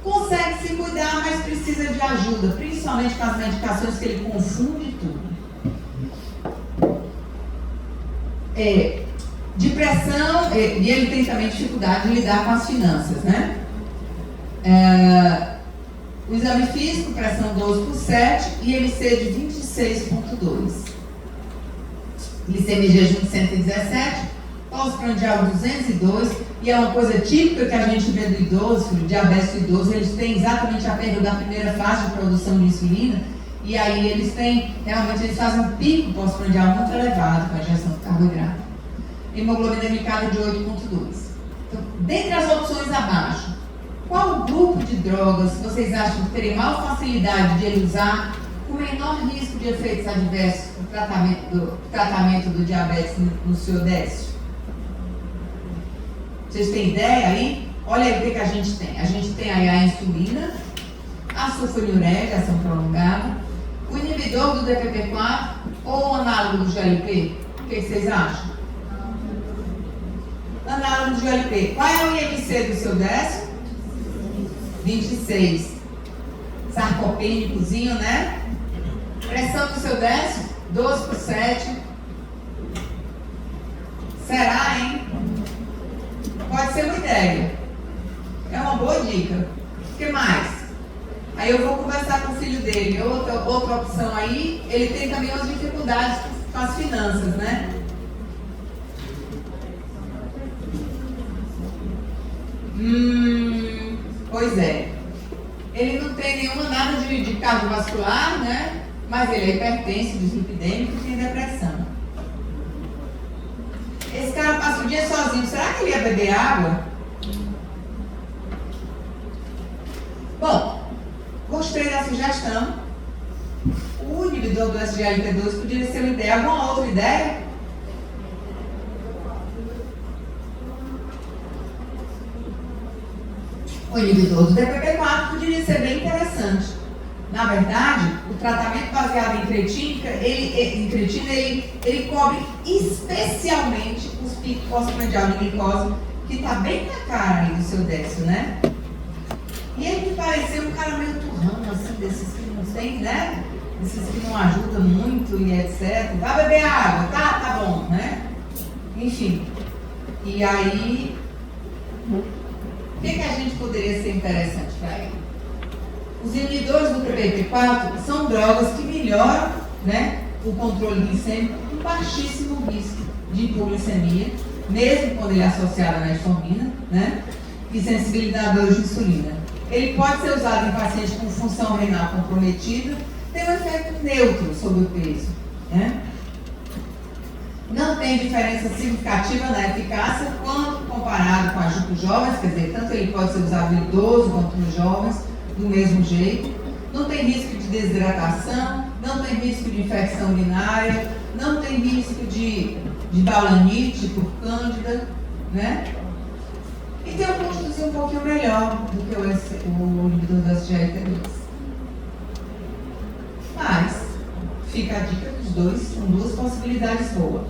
consegue se cuidar, mas precisa de ajuda, principalmente com as medicações que ele confunde tudo. Depressão, e ele tem também dificuldade de lidar com as finanças, né? O exame físico, pressão 12/7 e IMC de 26,2. Glicemia jejum de 117, pós-prandial 202, e é uma coisa típica que a gente vê do idoso, do diabetes do idoso, eles têm exatamente a perda da primeira fase de produção de insulina, e aí eles fazem um pico pós-prandial muito elevado com a injeção de carboidrato. Hemoglobina glicada de 8,2. Então, dentre as opções abaixo, qual grupo de drogas vocês acham que teria maior facilidade de ele usar com menor risco de efeitos adversos no tratamento do diabetes no seu Décio? Vocês têm ideia aí? Olha aí o que a gente tem. A gente tem aí a insulina, a sulfonilureia, ação prolongada, o inibidor do DPP-4 ou o análogo do GLP? O que vocês acham? Análogo do GLP. Qual é o IMC do seu Décio? 26. Sarcopênicozinho, né? Pressão do seu Décio? 12/7. Será, hein? Pode ser uma ideia. É uma boa dica. O que mais? Aí eu vou conversar com o filho dele. Outra opção aí, ele tem também umas dificuldades com as finanças, né? Pois é. Ele não tem nada de cardiovascular, né? Mas ele é hipertenso, dislipidêmico e tem depressão. Esse cara passa o dia sozinho. Será que ele ia beber água? Bom, gostei da sugestão. O inibidor do SGLT2 poderia ser uma ideia. Alguma outra ideia? O inibidor do DPP-4 poderia ser bem interessante. Na verdade, o tratamento baseado em creatina, ele cobre especialmente os picos pós-prandial de glicose, que está bem na cara aí do seu Décio, né? E ele me pareceu um cara meio turrão, assim, desses que não tem, né? Desses que não ajudam muito e etc. Vai beber água, tá bom, né? Enfim. E aí, o que a gente poderia ser interessante para ele? Os inibidores do DPP-4 são drogas que melhoram, né, o controle glicêmico com baixíssimo risco de hipoglicemia, mesmo quando ele é associado à metformina, né, e sensibilizadores de insulina. Ele pode ser usado em pacientes com função renal comprometida, tem um efeito neutro sobre o peso, né? Não tem diferença significativa na eficácia quando comparado com as jovens, quer dizer, tanto ele pode ser usado no idoso quanto nos jovens, do mesmo jeito. não tem risco de desidratação, não tem risco de infecção urinária, não tem risco de balanite por cândida, né? E tem um custozinho um pouquinho melhor do que o inibidor da SGLT2. Mas, fica a dica dos dois, são duas possibilidades boas.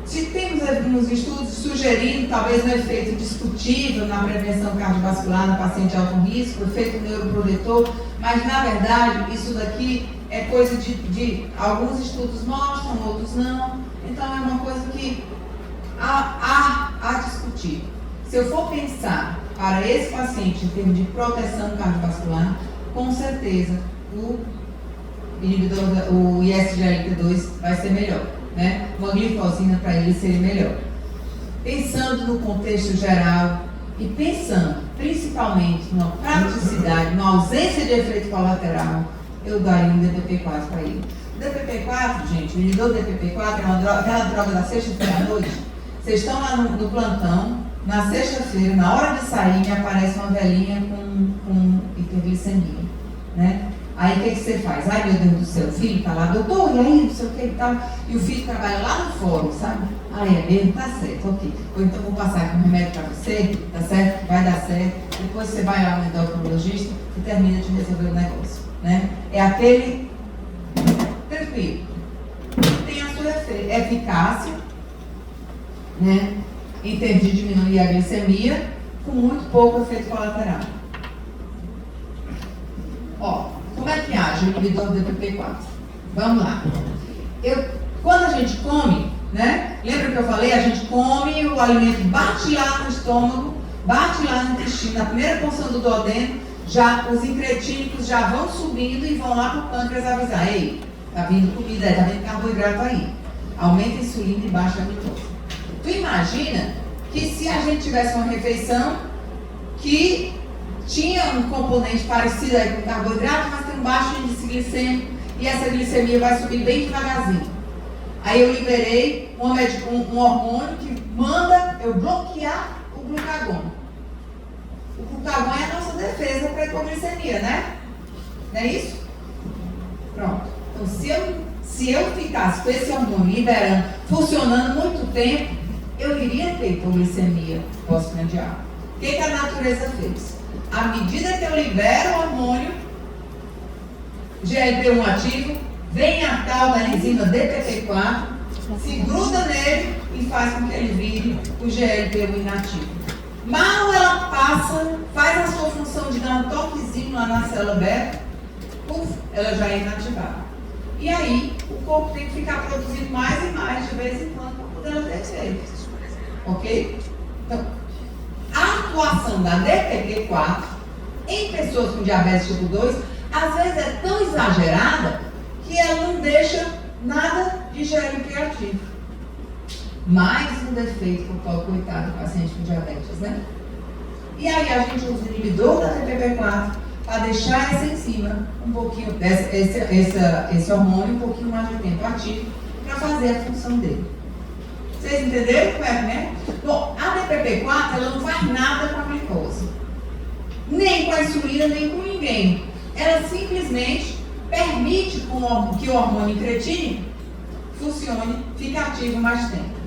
Se temos alguns estudos sugerindo talvez um efeito discutível na prevenção cardiovascular no paciente de alto risco, efeito neuroprotetor, mas na verdade isso daqui é coisa de alguns estudos mostram, outros não. Então é uma coisa que há a discutir. Se eu for pensar para esse paciente em termos de proteção cardiovascular, com certeza o inibidor, o ISGLT2 vai ser melhor, né? Uma glifosina para ele seria melhor. Pensando no contexto geral e pensando principalmente na praticidade, na ausência de efeito colateral, eu daria um DPP-4 para ele. O DPP-4, gente, o inibidor do DPP-4 é uma droga, aquela droga da sexta-feira à noite. Vocês estão lá no plantão, na sexta-feira, na hora de sair, me aparece uma velhinha com hiperglicemia, né? Aí o que você faz? Ai, meu Deus do céu, o filho está lá, doutor, e aí, não sei o que e tal. E o filho trabalha lá no fórum, sabe? Ah, é mesmo? Tá certo, ok. Ou então vou passar aqui um remédio para você, tá certo? Vai dar certo. Depois você vai lá no endocrinologista e termina de resolver o negócio, né? É aquele tranquilo. Tem a sua eficácia, né? Em termos de diminuir a glicemia, com muito pouco efeito colateral. Ó, como é que age o inibidor do DPP-4? Vamos lá. Quando a gente come, né? Lembra que eu falei? A gente come, o alimento bate lá no estômago, bate lá no intestino, na primeira porção do duodeno, já os incretínicos já vão subindo e vão lá para o pâncreas avisar: ei, tá vindo comida, tá vindo carboidrato aí. Aumenta a insulina e baixa a glicose. Tu imagina que se a gente tivesse uma refeição que tinha um componente parecido aí com carboidrato, mas tem um baixo índice glicêmico e essa glicemia vai subir bem devagarzinho. Aí eu liberei um hormônio que manda eu bloquear o glucagon. O glucagon é a nossa defesa para a hipoglicemia, né? Não é isso? Pronto. Então, se eu ficasse com esse hormônio liberando, funcionando muito tempo, eu iria ter hipoglicemia pós-prandial. O que a natureza fez? À medida que eu libero o hormônio, GLP-1 ativo, vem a tal da enzima DPP-4, se gruda nele e faz com que ele vire o GLP-1 inativo. Mal ela passa, faz a sua função de dar um toquezinho lá na célula beta, ela já é inativada. E aí, o corpo tem que ficar produzindo mais e mais de vez em quando para poder ter efeito. Ok? Então, a atuação da DPP-4 em pessoas com diabetes tipo 2, às vezes é tão exagerada que ela não deixa nada de GLP ativo. Mais um defeito que o pobre coitado do paciente com diabetes, né? E aí a gente usa o inibidor da DPP-4 para deixar essa enzima um pouquinho, esse hormônio um pouquinho mais de tempo ativo para fazer a função dele. Vocês entenderam como é, né? Bom, a DPP-4 ela não faz nada com a glicose, nem com a insulina, nem com ninguém. Ela simplesmente permite que o hormônio incretínico funcione, fique ativo mais tempo.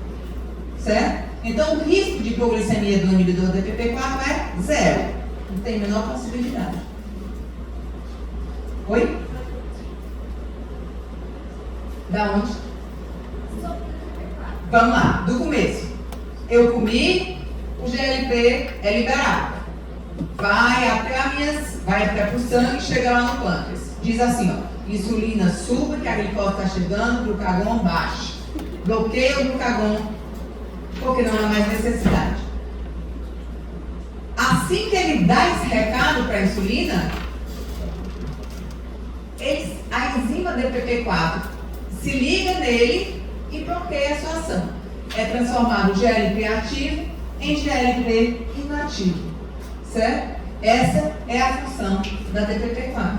Certo? Então, o risco de hipoglicemia do inibidor DPP-4 é zero. Não tem a menor possibilidade. Oi? Da onde? Vamos lá, do começo. Eu comi, o GLP é liberado. Vai até o sangue e chega lá no pâncreas. Diz assim, ó, insulina suba, que a glicose está chegando, glucagon baixa. Bloqueia o glucagon, porque não há mais necessidade. Assim que ele dá esse recado para a insulina, a enzima DPP-4 se liga nele e bloqueia a sua ação. É transformado o GLP ativo em GLP inativo. Certo? Essa é a função da DPP-4.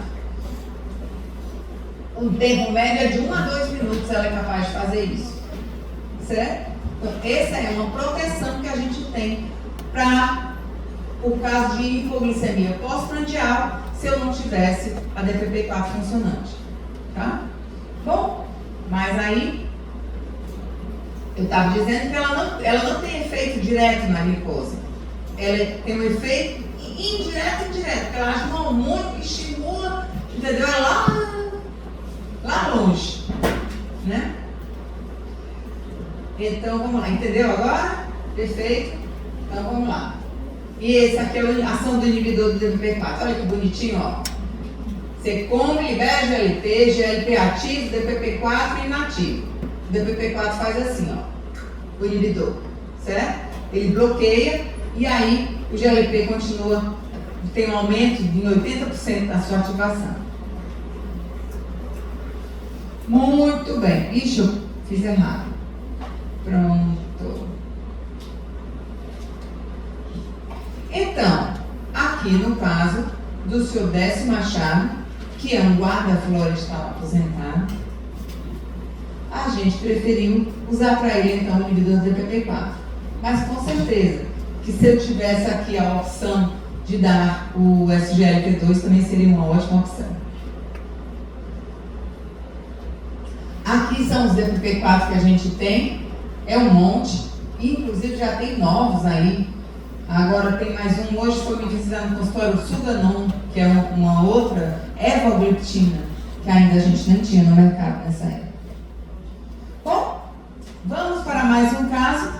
Um tempo médio de 1 a 2 minutos ela é capaz de fazer isso. Certo? Então, essa é uma proteção que a gente tem para por causa de hipoglicemia pós-prandial, se eu não tivesse a DPP-4 funcionante. Tá? Bom, mas aí, eu estava dizendo que ela não tem efeito direto na glicose. Ela tem um efeito indireto e indireto, porque ela age no hormônio que estimula, entendeu? É lá longe, né? Então, vamos lá, entendeu agora? Perfeito? Então, vamos lá. E esse aqui é a ação do inibidor do DPP-4. Olha que bonitinho, ó. Você come, libera GLP, GLP ativo, DPP-4 inativo. O DPP-4 faz assim, ó, o inibidor, certo? Ele bloqueia e aí o GLP continua, tem um aumento de 80% da sua ativação. Muito bem. Ixi, eu fiz errado. Pronto. Então, aqui no caso do seu Décio Machado, que é um guarda florestal aposentado, a gente preferiu usar para ele então o inibidor do DPP-4. Mas com certeza que se eu tivesse aqui a opção de dar o SGLT2 também seria uma ótima opção. Aqui são os DPP-4 que a gente tem, é um monte, inclusive já tem novos aí. Agora tem mais um, hoje foi me visitar no consultório, o Suganon, que é uma outra evogliptina, que ainda a gente não tinha no mercado nessa época. Bom, vamos para mais um caso.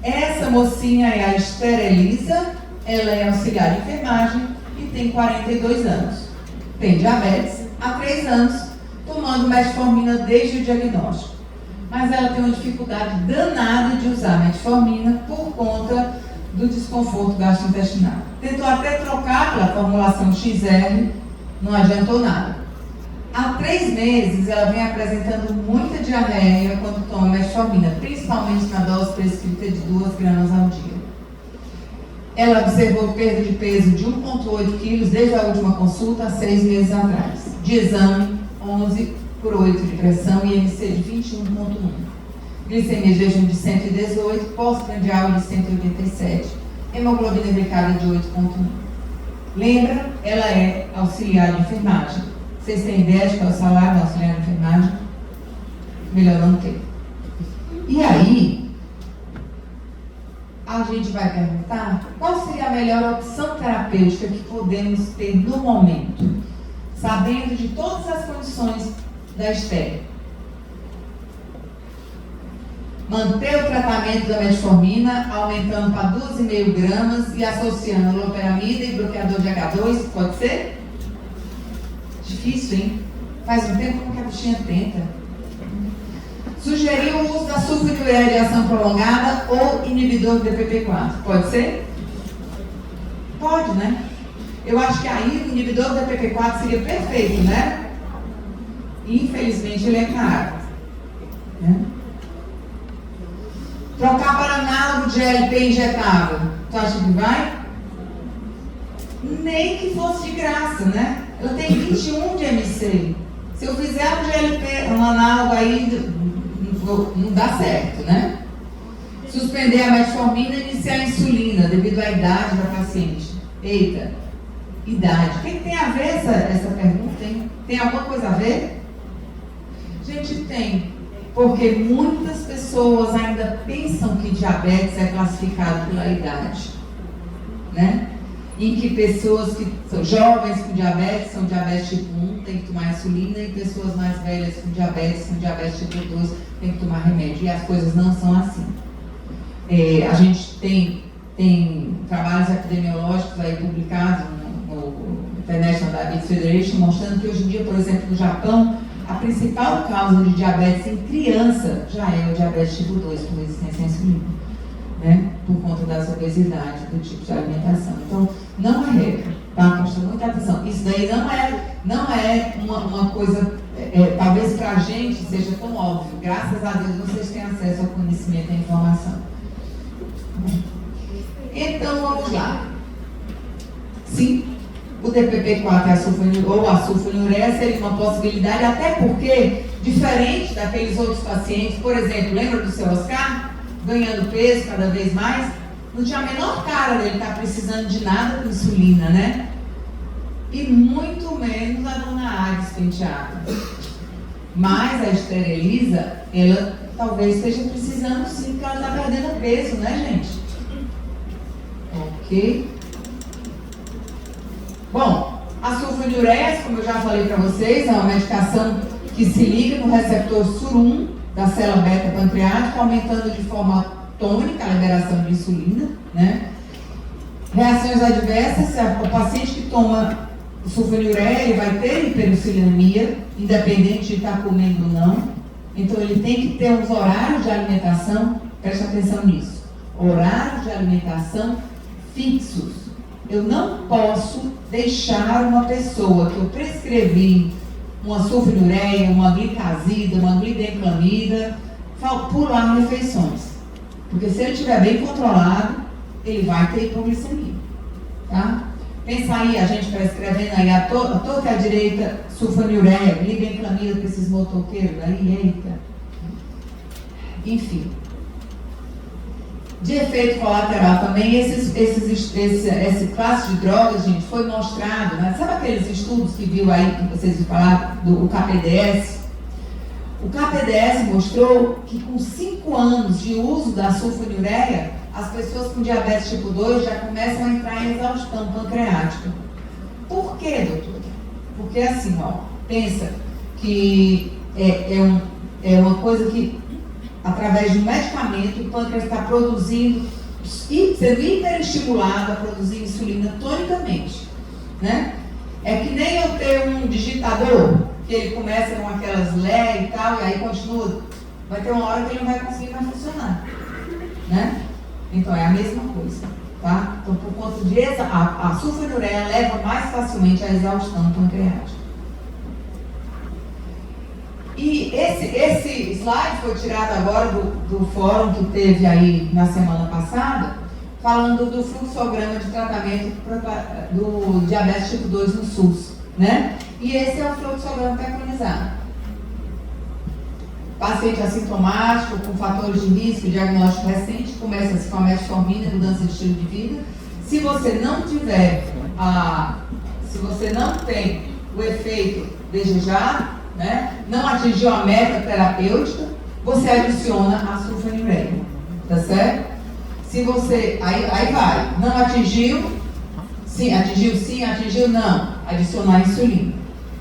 Essa mocinha é a Esther Elisa, ela é auxiliar de enfermagem e tem 42 anos. Tem diabetes há 3 anos, tomando metformina desde o diagnóstico. Mas ela tem uma dificuldade danada de usar metformina por conta do desconforto gastrointestinal. Tentou até trocar pela formulação XR, não adiantou nada. Há 3 meses ela vem apresentando muita diarreia quando toma metformina, principalmente na dose prescrita de 2 gramas ao dia. Ela observou perda de peso de 1,8 quilos desde a última consulta, há 6 meses atrás. De exame, 11/8 de pressão e IMC de 21,1. Glicemia de jejum de 118, pós-prandial de 187, hemoglobina glicada de 8,1. Lembra? Ela é auxiliar de enfermagem. Vocês têm ideia de qual é o salário do auxiliar de enfermagem? Melhor não ter. E aí, a gente vai perguntar qual seria a melhor opção terapêutica que podemos ter no momento, sabendo de todas as condições da Esther. Manter o tratamento da metformina, aumentando para 12,5 gramas e associando loperamida e bloqueador de H2, pode ser? Difícil, hein? Faz um tempo que a bichinha tenta. Sugerir o uso da sulfonilureia de ação prolongada ou inibidor do DPP-4, pode ser? Pode, né? Eu acho que aí o inibidor do DPP-4 seria perfeito, né? Infelizmente ele é caro, né? Trocar para análogo de GLP injetável, tu acha que vai? Nem que fosse de graça, né? Ela tem 21 de MC. Se eu fizer um GLP, um análogo aí, não dá certo, né? Suspender a metformina e iniciar a insulina, devido à idade da paciente. Eita, idade. O que tem a ver essa pergunta, hein? Tem alguma coisa a ver? Gente, tem. Porque muitas pessoas ainda pensam que diabetes é classificado pela idade, né? Em que pessoas que são jovens com diabetes, são diabetes tipo 1, tem que tomar insulina, e pessoas mais velhas com diabetes tipo 2, tem que tomar remédio. E as coisas não são assim. A gente tem trabalhos epidemiológicos aí publicados no International Diabetes Federation, mostrando que hoje em dia, por exemplo, no Japão, a principal causa de diabetes em criança já é o diabetes tipo 2, com resistência à insulina, né? Por conta dessa obesidade, do tipo de alimentação. Então, não é regra, tá? Presta muita atenção. Isso daí não é uma coisa, talvez para a gente seja tão óbvio. Graças a Deus vocês têm acesso ao conhecimento e à informação. Então, vamos lá. Sim. O DPP-4 ou a sulfonilureia seria uma possibilidade, até porque, diferente daqueles outros pacientes, por exemplo, lembra do seu Oscar? Ganhando peso cada vez mais? não tinha a menor cara dele estar precisando de nada com insulina, né? E muito menos a dona Agnes Penteado. Mas a Esther Elisa, ela talvez esteja precisando sim, porque ela está perdendo peso, né, gente? Ok. Bom, a sulfonilureas, como eu já falei para vocês, é uma medicação que se liga no receptor SUR1 da célula beta pancreática, aumentando de forma tônica a liberação de insulina, né? Reações adversas, o paciente que toma sulfonilureia, ele vai ter hiperuricilemia, independente de estar comendo ou não. Então ele tem que ter uns horários de alimentação, preste atenção nisso, horários de alimentação fixos. Eu não posso deixar uma pessoa que eu prescrevi uma sulfonilureia, uma glicazida, uma glibenclamida, pular refeições. Porque se ele estiver bem controlado, ele vai ter hipoglicemia, tá? Pensa aí, a gente prescrevendo aí a torta e a direita, sulfonilureia, glibenclamida para esses motoqueiros aí, eita. Enfim. De efeito colateral também, esse classe de drogas, gente, foi mostrado, né? Sabe aqueles estudos que viu aí, que vocês falaram, do KPDS? O KPDS mostrou que com 5 anos de uso da sulfonilureia, as pessoas com diabetes tipo 2 já começam a entrar em exaustão pancreática. Por quê, doutora? Porque assim, ó, pensa que é uma coisa que, através de um medicamento, o pâncreas está produzindo, sendo hiperestimulado a produzir insulina tonicamente, né? É que nem eu ter um digitador, que ele começa com aquelas LE e tal, e aí continua. Vai ter uma hora que ele não vai conseguir mais funcionar, né? Então é a mesma coisa, tá? Então por conta disso, a sulfonilureia leva mais facilmente à exaustão pancreática. E esse slide foi tirado agora do fórum que teve aí na semana passada, falando do fluxograma de tratamento do diabetes tipo 2 no SUS, né? E esse é o fluxograma preconizado. Paciente assintomático, com fatores de risco, diagnóstico recente, começa-se com a metformina, mudança de estilo de vida. Se você não tiver se você não tem o efeito desejado, né, não atingiu a meta terapêutica, você adiciona a sulfonilureia, tá certo? Se você, aí vai, não atingiu, sim, atingiu, não, adicionar a insulina.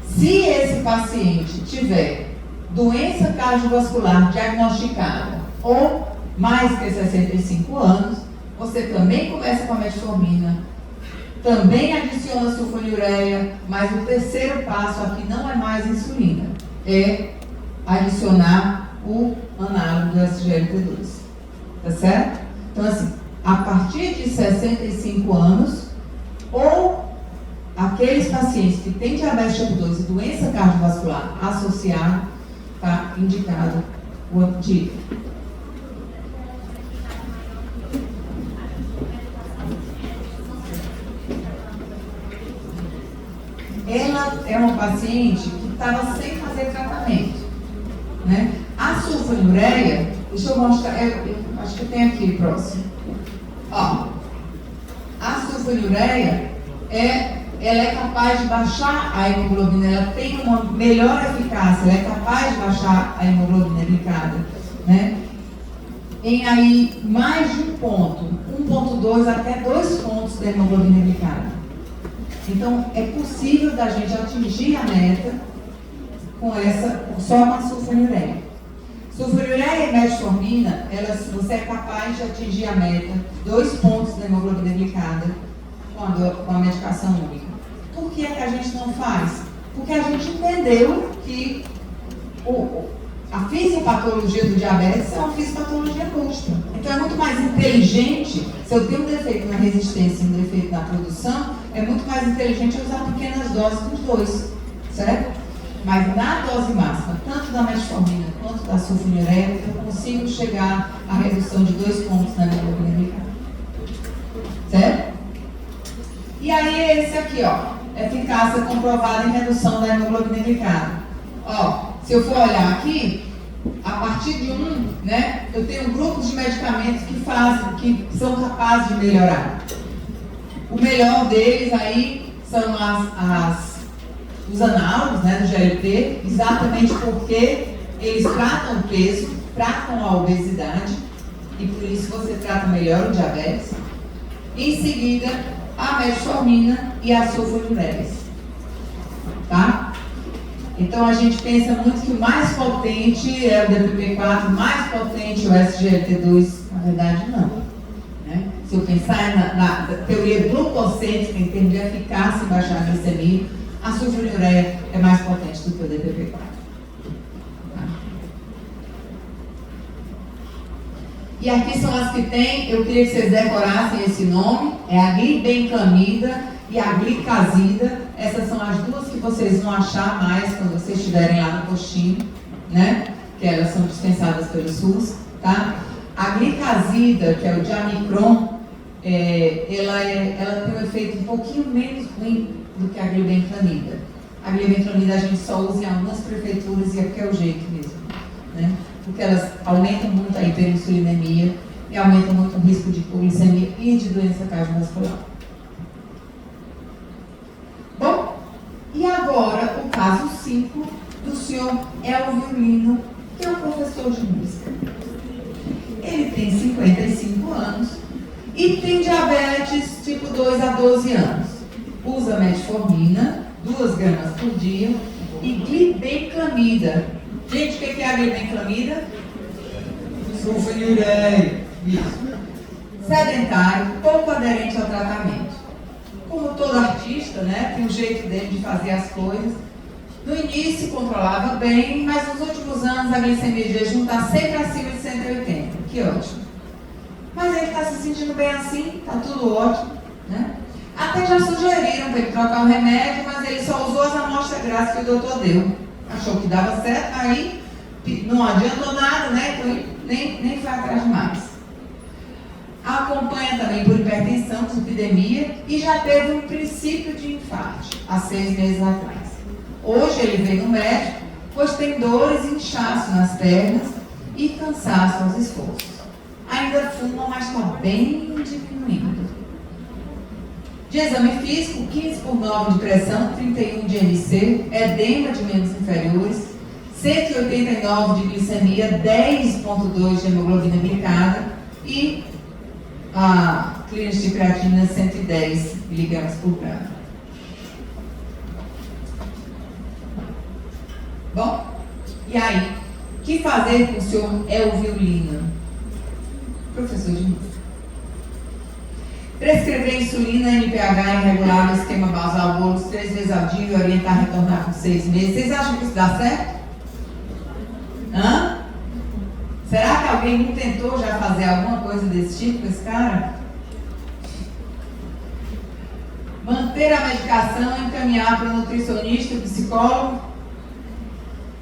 Se esse paciente tiver doença cardiovascular diagnosticada ou mais que 65 anos, você também começa com a metformina, também adiciona a sulfonilureia, mas o terceiro passo aqui não é mais insulina, é adicionar o análogo do SGLT2, tá certo? Então assim, a partir de 65 anos, ou aqueles pacientes que têm diabetes tipo 2 e doença cardiovascular associada, está indicado o antídoto. Ela é uma paciente que estava sem fazer tratamento, né? A sulfonilureia, deixa eu mostrar, eu acho que tem aqui próximo. Ó, a sulfonilureia ela é capaz de baixar a hemoglobina, ela tem uma melhor eficácia, ela é capaz de baixar a hemoglobina glicada, né? Em aí mais de 1,2 até 2 pontos da hemoglobina glicada. Então é possível da gente atingir a meta com só com a sulfonilureia. Sulfonilureia e metformina, você é capaz de atingir a meta, 2 pontos da hemoglobina glicada com a medicação única. Por que é que a gente não faz? Porque a gente entendeu que a fisiopatologia do diabetes é uma fisiopatologia múltipla. Então é muito mais inteligente, se eu tenho um defeito na resistência e um defeito na produção, é muito mais inteligente usar pequenas doses dos dois, certo? Mas na dose máxima, tanto da metformina quanto da sulfonilureia, eu consigo chegar à redução de 2 pontos na hemoglobina glicada. Certo? E aí esse aqui, ó, eficácia comprovada em redução da hemoglobina glicada. Ó, se eu for olhar aqui, a partir de né, eu tenho grupos de medicamentos que são capazes de melhorar. O melhor deles aí são os análogos, né, do GLP, exatamente porque eles tratam o peso, tratam a obesidade, e por isso você trata melhor o diabetes. Em seguida, a metformina e a sulfonilureas. Tá? Então a gente pensa muito que o mais potente é o DPP-4, o mais potente é o SGLT2, na verdade não. Né? Se eu pensar na teoria glucocêntrica em termos de eficácia em baixar a glicemia, a sulfonilureia é mais potente do que o DPP-4. E aqui são as que tem, eu queria que vocês decorassem esse nome, é a glibenclamida e a glicazida. Essas são as duas que vocês vão achar mais quando vocês estiverem lá no postinho, né? Que elas são dispensadas pelo SUS, tá? A glicazida, que é o diamicron, ela tem um efeito um pouquinho menos ruim do que a glibenclamida. A glibenclamida a gente só usa em algumas prefeituras e é porque é o jeito mesmo, né? Porque elas aumentam muito a hiperinsulinemia e aumentam muito o risco de hipoglicemia e de doença cardiovascular. Bom, e agora o caso 5 do senhor Elvio Lino, que é um professor de música. Ele tem 55 anos e tem diabetes tipo 2 a 12 anos. Usa metformina, 2 gramas por dia, e glibenclamida. Gente, o que é a glibenclamida? Sulfonilureia. Isso. Sedentário, pouco aderente ao tratamento. Como todo artista, né, tem um jeito dele de fazer as coisas. No início controlava bem, mas nos últimos anos a glicemia de jejum está sempre acima de 180. Que ótimo. Mas ele está se sentindo bem assim, está tudo ótimo, né? Até já sugeriram para ele trocar o remédio, mas ele só usou as amostras grátis que o doutor deu. Achou que dava certo, aí não adiantou nada, né? Então ele nem foi atrás de mais. Acompanha também por hipertensão, dislipidemia e já teve um princípio de infarto há 6 meses atrás. Hoje ele vem no médico, pois tem dores e inchaço nas pernas e cansaço aos esforços. Ainda fuma, mas está bem diminuindo. De exame físico, 15/9 de pressão, 31 de MC, edema de membros inferiores, 189 de glicemia, 10,2 de hemoglobina glicada e a clínica de creatina 110 mg por grama. Bom, e aí, o que fazer com o senhor Elvio Lino, professor de música? Prescrever insulina, NPH irregular no esquema basal bolos 3 vezes ao dia e orientar a retornar por 6 meses. Vocês acham que isso dá certo? Hã? Será que alguém não tentou já fazer alguma coisa desse tipo com esse cara? Manter a medicação e encaminhar para o nutricionista e o psicólogo?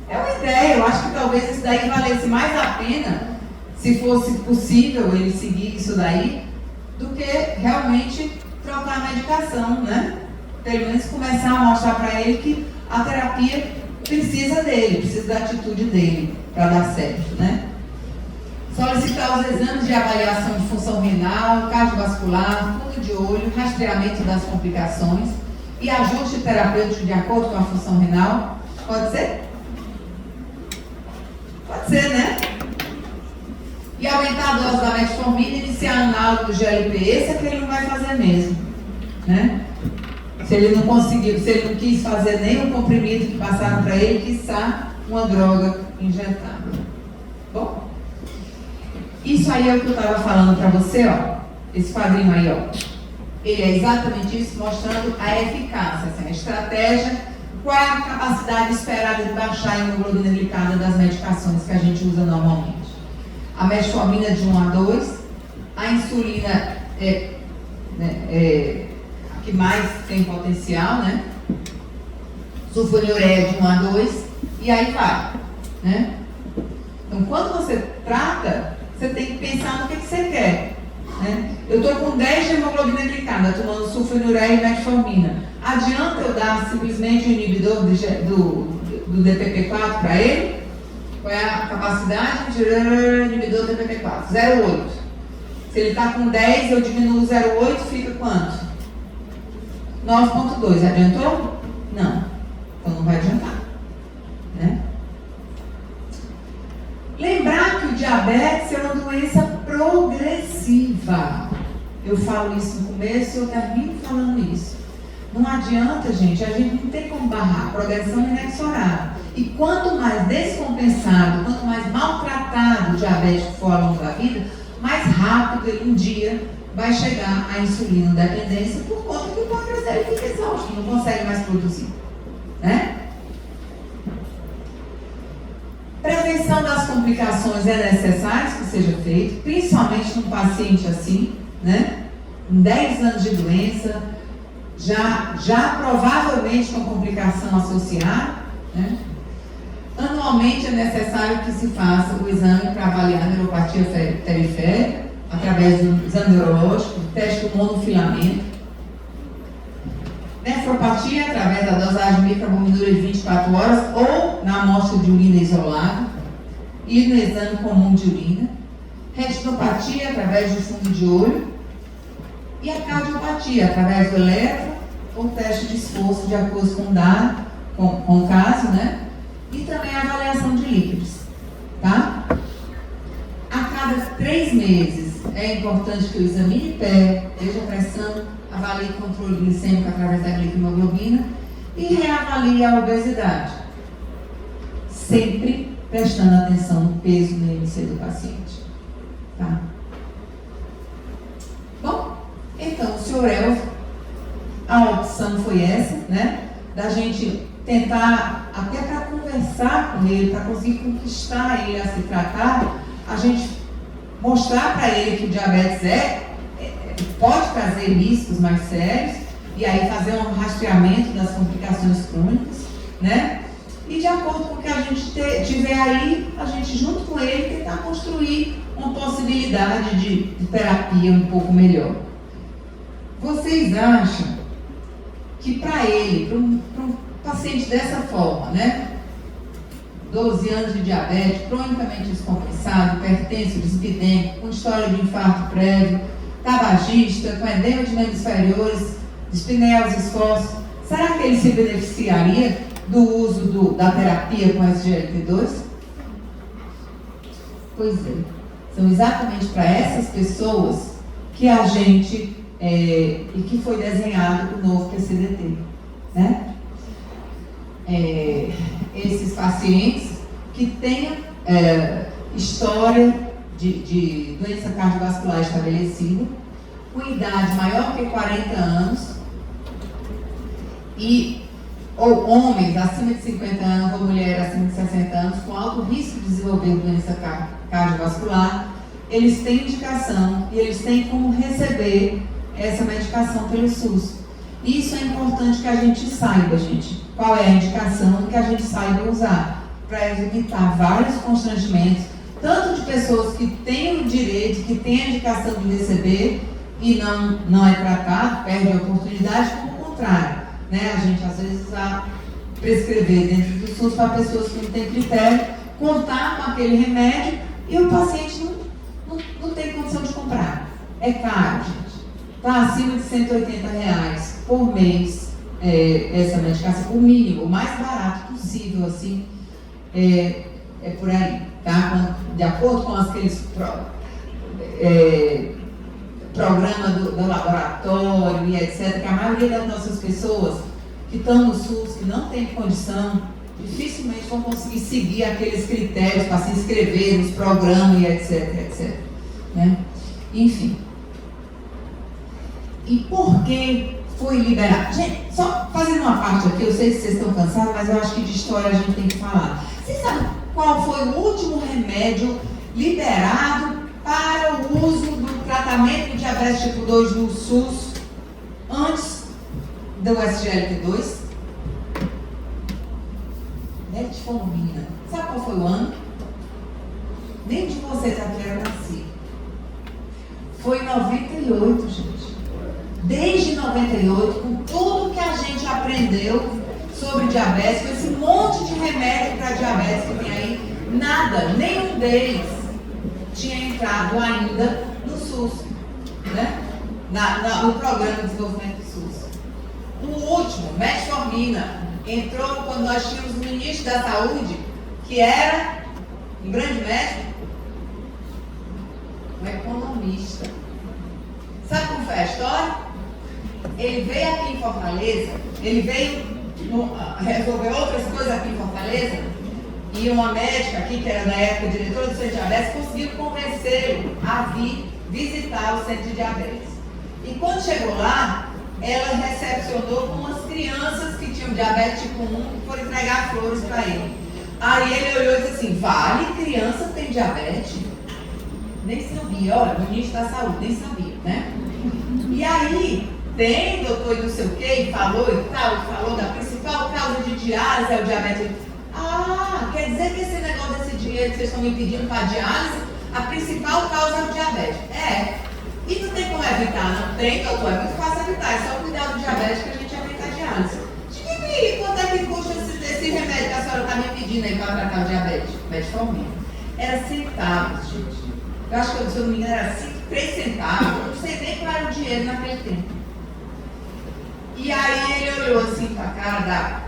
É uma ideia, eu acho que talvez isso daí valesse mais a pena, se fosse possível ele seguir isso daí, do que realmente trocar a medicação, né? Pelo menos começar a mostrar para ele que a terapia precisa dele, precisa da atitude dele para dar certo, né? Solicitar os exames de avaliação de função renal, cardiovascular, fundo de olho, rastreamento das complicações e ajuste terapêutico de acordo com a função renal. Pode ser? Pode ser, né? E aumentar a dose da metformina e iniciar análogo do GLP. Esse é que ele não vai fazer mesmo, né? Se ele não conseguiu, se ele não quis fazer nem o comprimido que passaram para ele, quiçá uma droga injetável. Bom, isso aí é o que eu estava falando para você, ó. Esse quadrinho aí, ó. Ele é exatamente isso, mostrando a eficácia, assim, a estratégia, qual é a capacidade esperada de baixar a hemoglobina glicada das medicações que a gente usa normalmente. A metformina de 1 a 2, a insulina a que mais tem potencial, né? Sulfonilureia de 1 a 2, e aí vai, né? Então, quando você trata, você tem que pensar no que você quer, né? Eu estou com 10 de hemoglobina glicada, tomando sulfonilureia e metformina. Adianta eu dar simplesmente o inibidor do DPP-4 para ele? Qual é a capacidade de inibidor TPP4? 0,8. Se ele está com 10, eu diminuo 0,8, fica quanto? 9,2. Adiantou? Não. Então não vai adiantar. Né? Lembrar que o diabetes é uma doença progressiva. Eu falo isso no começo e eu termino falando isso. Não adianta, gente, a gente não tem como barrar. A progressão é inexorável. E quanto mais descompensado, quanto mais maltratado o diabético for ao longo da vida, mais rápido ele um dia vai chegar à insulina dependência por conta que o pâncreas dele fica exausto, não consegue mais produzir. Né? Prevenção das complicações é necessário que seja feito, principalmente num paciente assim, né? Com 10 anos de doença, já provavelmente com complicação associada, né? Anualmente é necessário que se faça o exame para avaliar a neuropatia periférica, através do exame neurológico, do teste do monofilamento. Nefropatia, através da dosagem de microalbuminúria de 24 horas ou na amostra de urina isolada e no exame comum de urina. Retinopatia, através do fundo de olho. E a cardiopatia, através do eletro ou teste de esforço, de acordo com o dado, com o caso, né? E também a avaliação de líquidos, tá? A cada 3 meses é importante que eu examine pé, veja a pressão, avalie o controle glicêmico através da glicohemoglobina e reavalie a obesidade. Sempre prestando atenção no peso no IMC do paciente, tá? Bom, então, o Sr. Elvio, a opção foi essa, né? Da gente tentar, até para conversar com ele, para conseguir conquistar ele a se tratar, a gente mostrar para ele que o diabetes pode trazer riscos mais sérios, e aí fazer um rastreamento das complicações crônicas, né? E de acordo com o que a gente tiver aí, a gente junto com ele tentar construir uma possibilidade de terapia um pouco melhor. Vocês acham que para ele, para um paciente dessa forma, né? 12 anos de diabetes, cronicamente descompensado, hipertenso, dislipidêmico, com história de infarto prévio, tabagista, com edema de membros inferiores, dispneia esforços, será que ele se beneficiaria do uso da terapia com SGLT2? Pois é, são exatamente para essas pessoas que a gente, e que foi desenhado o novo PCDT, né? Esses pacientes que tenham história de doença cardiovascular estabelecida, com idade maior que 40 anos, ou homens acima de 50 anos, ou mulheres acima de 60 anos, com alto risco de desenvolver doença cardiovascular, eles têm indicação e eles têm como receber essa medicação pelo SUS. Isso é importante que a gente saiba, gente, qual é a indicação e que a gente saiba usar, para evitar vários constrangimentos, tanto de pessoas que têm o direito, que têm a indicação de receber e não é tratado, perde a oportunidade, como o contrário, né? A gente às vezes vai prescrever dentro do SUS para pessoas que não têm critério, contar com aquele remédio e o paciente não tem condição de comprar. É caro, gente. Está acima de R$180 por mês essa medicação, o mínimo, o mais barato possível, assim, é por aí, tá? De acordo com aqueles programas do laboratório e etc., que a maioria das nossas pessoas que estão no SUS, que não tem condição, dificilmente vão conseguir seguir aqueles critérios para se inscrever nos programas e etc., né? Enfim. E por que foi liberado? Gente, só fazendo uma parte aqui, eu sei que vocês estão cansados, mas eu acho que de história a gente tem que falar. Vocês sabem qual foi o último remédio liberado para o uso do tratamento de diabetes tipo 2 no SUS antes do SGLT2? Metformina. Sabe qual foi o ano? Nem de vocês aqui era nascido. Foi em 98, gente. Desde 98, com tudo que a gente aprendeu sobre diabetes, com esse monte de remédio para diabetes que tem aí, nada, nenhum deles tinha entrado ainda no SUS, né? No Programa de Desenvolvimento do SUS. O último, metformina, entrou quando nós tínhamos o ministro da Saúde, que era um grande médico, um economista. Sabe como foi a história? Ele veio aqui em Fortaleza, ele veio resolver outras coisas aqui em Fortaleza, e uma médica aqui, que era na época diretora do centro de diabetes, conseguiu convencê-lo a vir visitar o centro de diabetes. E quando chegou lá, ela recepcionou com umas crianças que tinham diabetes tipo 1 e foram entregar flores para ele. Aí ele olhou e disse assim: vale, criança tem diabetes? Nem sabia, olha, o ministro da Saúde, nem sabia, né? E aí, tem, doutor, e não sei o quê, e falou e tal, falou da principal causa de diálise é o diabetes. Ah, quer dizer que esse negócio desse dinheiro que vocês estão me pedindo para diálise, a principal causa é o diabetes. É. E não tem como evitar, não tem, doutor, é muito fácil evitar, é só cuidar do diabetes que a gente evita a diálise. Quanto é que custa esse remédio que a senhora está me pedindo aí para tratar o diabetes? Metformina. Era centavos, gente. Eu acho que, se eu não me engano, era 3 centavos, eu não sei nem qual era o dinheiro naquele tempo. E aí ele olhou assim para a cara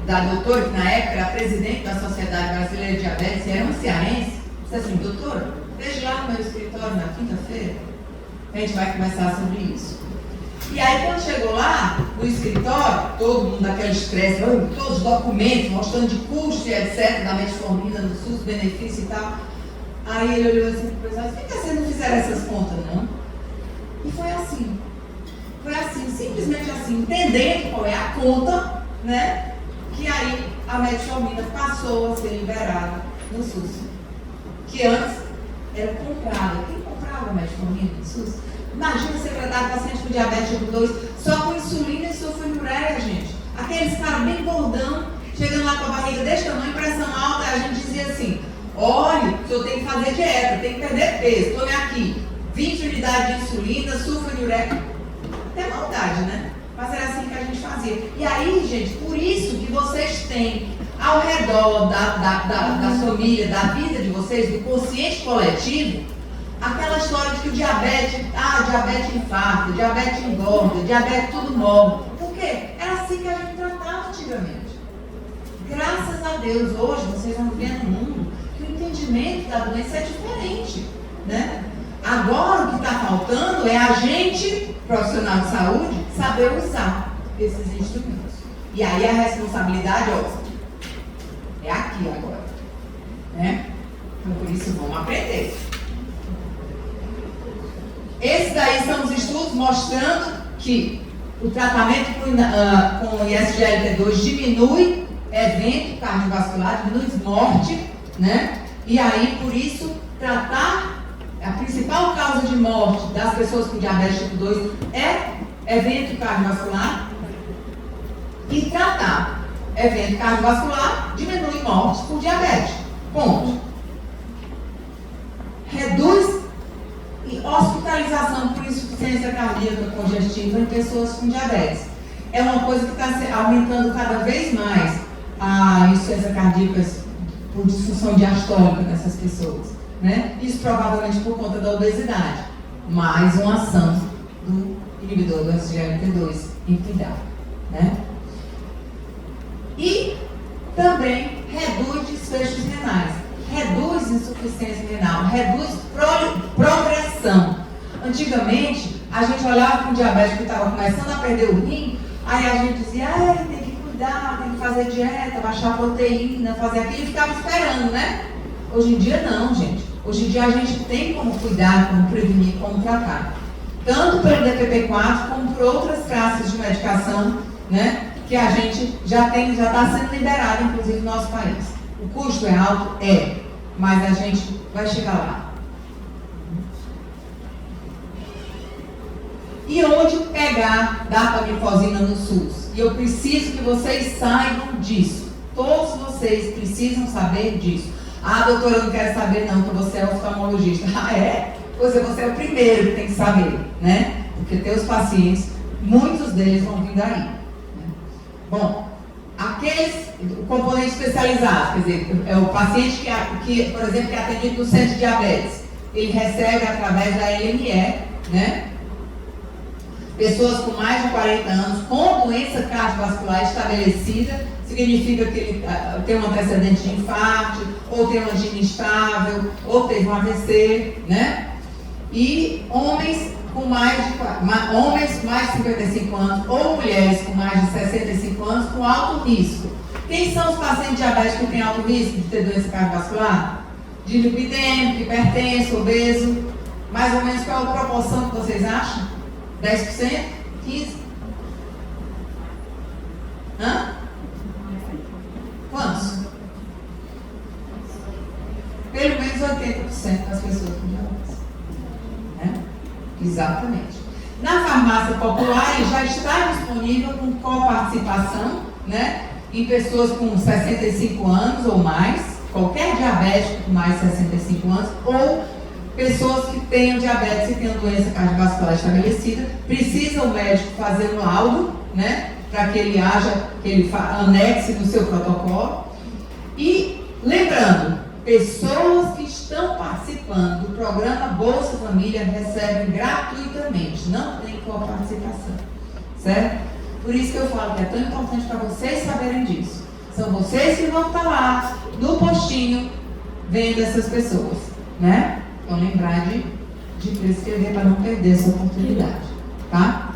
da doutora, que na época era presidente da Sociedade Brasileira de Diabetes, e era um cearense, disse assim: doutora, veja lá no meu escritório na quinta-feira, a gente vai conversar sobre isso. E aí quando chegou lá, no escritório, todo mundo naquele estresse, todos os documentos, mostrando de custo e etc, da metformina, do SUS, benefício e tal. Aí ele olhou assim para o pessoal: por que vocês não fizeram essas contas, não? E foi assim. Foi assim, simplesmente assim, entendendo qual é a conta, né? Que aí a metformina passou a ser liberada no SUS. Que antes era comprada. Quem comprava a metformina no SUS? Imagina você tratar paciente com diabetes tipo 2 só com insulina e sulfonilureia, gente. Aqueles caras bem gordão, chegando lá com a barriga desse tamanho, pressão alta, a gente dizia assim: olha, o senhor tem que fazer dieta, tem que perder peso, tome aqui 20 unidades de insulina, sulfonilureia. Até maldade, né? Mas era assim que a gente fazia. E aí, gente, por isso que vocês têm ao redor da família, da vida de vocês, do consciente coletivo, aquela história de que o diabetes infarta, diabetes engorda, diabetes tudo morre. Por quê? Era assim que a gente tratava antigamente. Graças a Deus, hoje vocês vão ver no mundo que o entendimento da doença é diferente, né? Agora o que está faltando é a gente, profissional de saúde, saber usar esses instrumentos. E aí a responsabilidade, é aqui agora, né? Então por isso vamos aprender. Esses daí são os estudos mostrando que o tratamento com o ISGLT2 diminui evento cardiovascular, diminui morte, né? E aí por isso tratar a principal causa de morte das pessoas com diabetes tipo 2 é evento cardiovascular, e tratar evento cardiovascular diminui mortes por diabetes. Ponto. Reduz hospitalização por insuficiência cardíaca congestiva em pessoas com diabetes. É uma coisa que está aumentando cada vez mais a insuficiência cardíaca por disfunção diastólica nessas pessoas, né? Isso provavelmente por conta da obesidade. Mais uma ação do inibidor do SGLT2 em cuidar, né? E também reduz desfechos renais, reduz insuficiência renal, reduz progressão. Antigamente, a gente olhava para um diabético que estava começando a perder o rim, aí a gente dizia: tem que cuidar, tem que fazer dieta, baixar a proteína, fazer aquilo, e ficava esperando, né? Hoje em dia não, gente. Hoje em dia a gente tem como cuidar, como prevenir, como tratar. Tanto pelo DPP-4 como por outras classes de medicação, né? Que a gente já está sendo liberado, inclusive, no nosso país. O custo é alto? É. Mas a gente vai chegar lá. E onde pegar dapagliflozina no SUS? E eu preciso que vocês saibam disso. Todos vocês precisam saber disso. Ah, doutora, eu não quero saber não, porque você é oftalmologista. Ah, é? Pois é, você é o primeiro que tem que saber, né? Porque teus pacientes, muitos deles vão vir daí. Né? Bom, o componente especializado, quer dizer, é o paciente que, por exemplo, que é atendido no centro de diabetes, ele recebe através da LME, né? Pessoas com mais de 40 anos, com doença cardiovascular estabelecida, significa que ele tem um antecedente de infarto, ou tem uma angina instável, ou teve um AVC, né? E homens com mais de 55 anos, ou mulheres com mais de 65 anos, com alto risco. Quem são os pacientes diabéticos que têm alto risco de ter doença cardiovascular? Dislipidêmico, hipertenso, obeso. Mais ou menos qual a proporção que vocês acham? 10%? 15%? Hã? Quantos? Pelo menos 80% das pessoas com diabetes. Né? Exatamente. Na farmácia popular ele já está disponível com coparticipação, né? Em pessoas com 65 anos ou mais, qualquer diabético com mais de 65 anos, ou pessoas que tenham diabetes e tenham doença cardiovascular estabelecida, precisa o médico fazer um laudo, né? Para que ele anexe no seu protocolo. E lembrando, pessoas que estão participando do programa Bolsa Família recebem gratuitamente, não tem coparticipação, certo? Por isso que eu falo que é tão importante para vocês saberem disso. São vocês que vão estar lá no postinho vendo essas pessoas, né? Então lembrar de prescrever para não perder essa oportunidade, tá?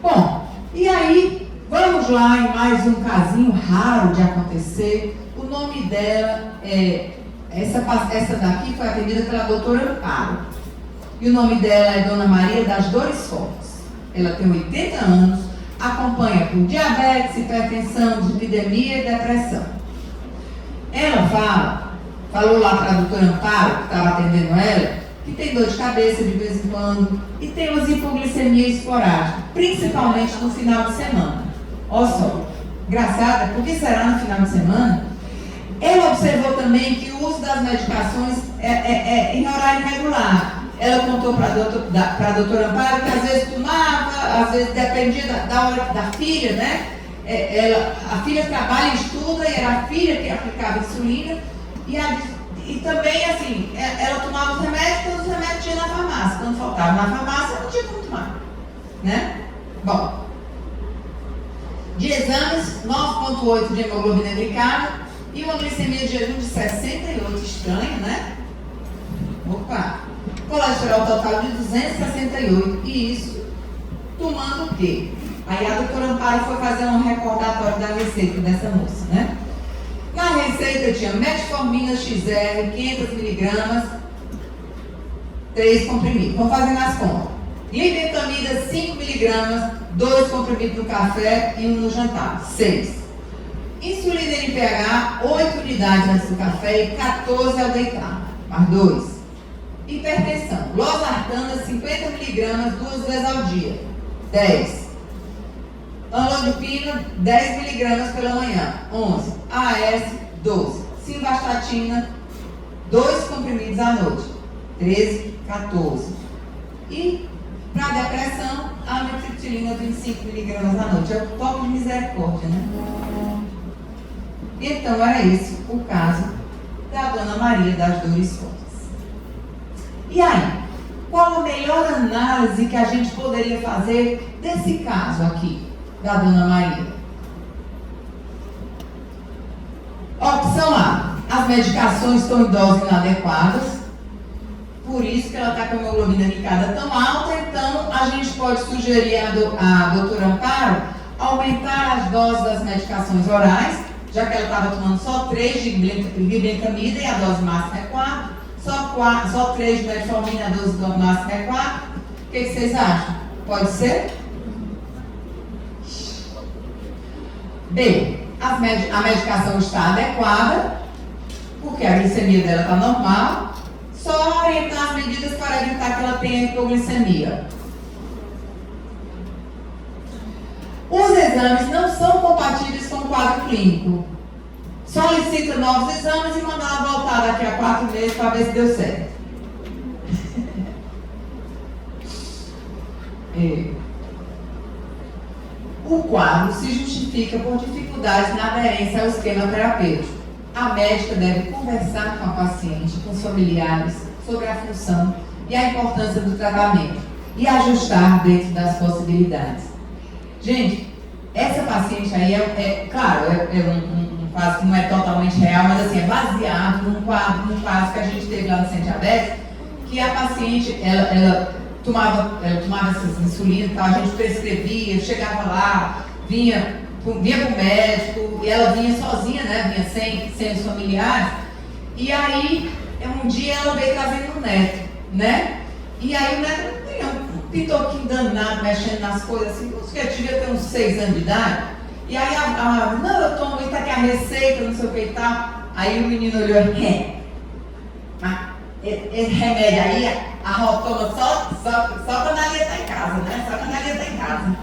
Bom, e aí vamos lá em mais um casinho raro de acontecer. O nome dela essa daqui foi atendida pela doutora Amparo. E o nome dela é Dona Maria das Dores Fortes. Ela tem 80 anos, acompanha por diabetes, hipertensão, dislipidemia e depressão. Ela falou lá para a doutora Amparo, que estava atendendo ela, que tem dor de cabeça de vez em quando e tem umas hipoglicemias esporádicas, principalmente no final de semana. Olha só, engraçado, por que será no final de semana? Ela observou também que o uso das medicações é em horário irregular. Ela contou para a doutora Amparo que às vezes tomava, às vezes dependia da hora da filha, né? A filha trabalha e estuda e era a filha que aplicava insulina. E também, assim, ela tomava os remédios, todos os remédios tinha na farmácia. Quando faltava na farmácia, não tinha como tomar, né? Bom, de exames, 9,8 de hemoglobina glicada e uma glicemia de jejum de 68, estranho, né? Opa! Colesterol total de 268, e isso tomando o quê? Aí a doutora Amparo foi fazer um recordatório da receita dessa moça, né? Na receita tinha metformina XR, 500 miligramas, 3 comprimidos. Vamos fazer nas contas. Glibetamida, 5 miligramas, 2 comprimidos no café e 1 no jantar, 6. Insulina NPH, 8 unidades antes do café e 14 ao deitar, mais 2. Hipertensão, losartana, 50 miligramas, 2 vezes ao dia, 10. Amlodipina, 10 miligramas pela manhã, 11. AS, 12. Simvastatina, 2 comprimidos à noite, 13, 14. E, para depressão, a amitriptilina, 25 miligramas à noite. É o toque de misericórdia, né? Então, era esse o caso da Dona Maria das Dores Fortes. E aí, qual a melhor análise que a gente poderia fazer desse caso aqui, da Dona Maria? Opção A, as medicações estão em doses inadequadas, por isso que ela está com a hemoglobina glicada tão alta, então a gente pode sugerir à doutora Amparo aumentar as doses das medicações orais, já que ela estava tomando só 3 de glibenclamida e a dose máxima é 4, só 3 de metformina, a dose máxima é 4. O que vocês acham? Pode ser? B, a medicação está adequada, porque a glicemia dela está normal, só orientar as medidas para evitar que ela tenha hipoglicemia. Os exames não são compatíveis com o quadro clínico. Solicita novos exames e manda ela voltar daqui a 4 meses para ver se deu certo. O quadro se justifica por dificuldades na aderência ao esquema terapêutico. A médica deve conversar com a paciente, com os familiares, sobre a função e a importância do tratamento e ajustar dentro das possibilidades. Gente, essa paciente aí claro, um caso que não é totalmente real, mas assim, é baseado num caso que a gente teve lá no Centro Diabetes, que a paciente, ela tomava essas insulinas e tal, a gente prescrevia, chegava lá, vinha para o médico, e ela vinha sozinha, né? Vinha sem os familiares, e aí, um dia ela veio trazendo um neto, né? E aí o neto tinha um pitoquinho danado, mexendo nas coisas assim, que devia ter uns 6 anos de idade, e aí não, eu tomo, isso aqui é a receita, não sei o que e tal. Aí o menino olhou, esse remédio aí, a Ró toma só quando a Lia está em casa, né? Só quando a Lia está em casa.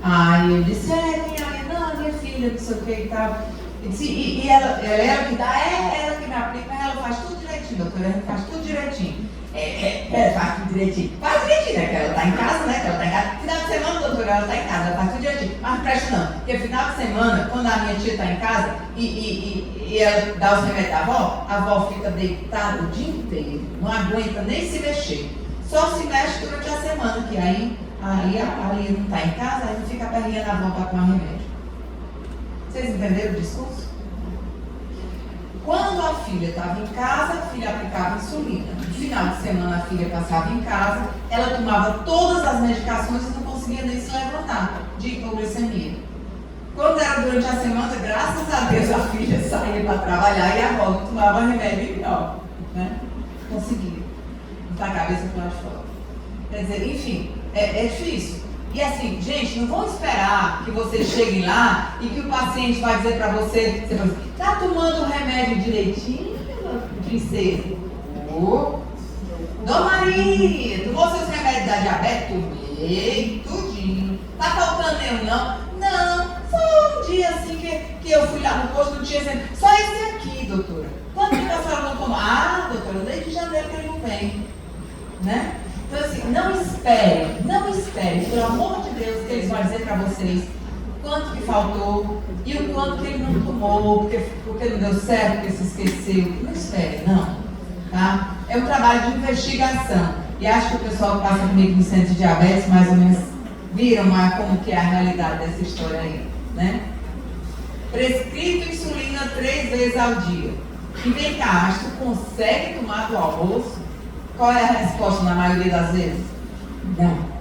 Aí eu disse, minha filha, não sei o que e tal. E ela que dá, ela que me aplica, mas ela faz tudo direitinho, doutora, ela faz tudo direitinho. Ela faz tudo direitinho. Faz direitinho, né? Que ela está em casa, né? Que ela está em casa. Final de semana, doutora, ela está em casa, ela faz tudo direitinho. Mas não presta não, porque final de semana, quando a minha tia está em casa e ela dá os remédios da avó, a avó fica deitada o dia inteiro, não aguenta nem se mexer. Só se mexe durante a semana, que aí a Lia não está em casa, aí não fica aperreando a avó para tomar remédio. Vocês entenderam o discurso? Quando a filha estava em casa, a filha aplicava insulina. No final de semana, a filha passava em casa, ela tomava todas as medicações e não conseguia nem se levantar de hipoglicemia. Quando era durante a semana, graças a Deus, a filha saía para trabalhar e a avó tomava remédio melhor, né? Conseguia. Botar a cabeça para o lado de fora. Quer dizer, enfim, é difícil. E assim, gente, não vão esperar que vocês cheguem lá e que o paciente vai dizer para você vai dizer, tá tomando o remédio direitinho, princesa? Dona Maria, tomou seus remédios da diabetes? Tomei, tudinho. Tá faltando nenhum, não? Não, só um dia assim que eu fui lá no posto, não tinha só esse aqui, doutora. Quanto tempo a senhora não tomou? Ah, doutora, desde janeiro que ele não vem, né? Então assim, não espere, pelo amor de Deus, que eles vão dizer para vocês quanto que faltou e o quanto que ele não tomou, porque não deu certo, porque se esqueceu. Não espere, não. Tá? É um trabalho de investigação. E acho que o pessoal que passa comigo no Centro de Diabetes, mais ou menos, viram como que é a realidade dessa história aí, né? Prescrito insulina 3 vezes ao dia. E vem cá, acho que tu consegue tomar do almoço? Qual é a resposta na maioria das vezes? Não.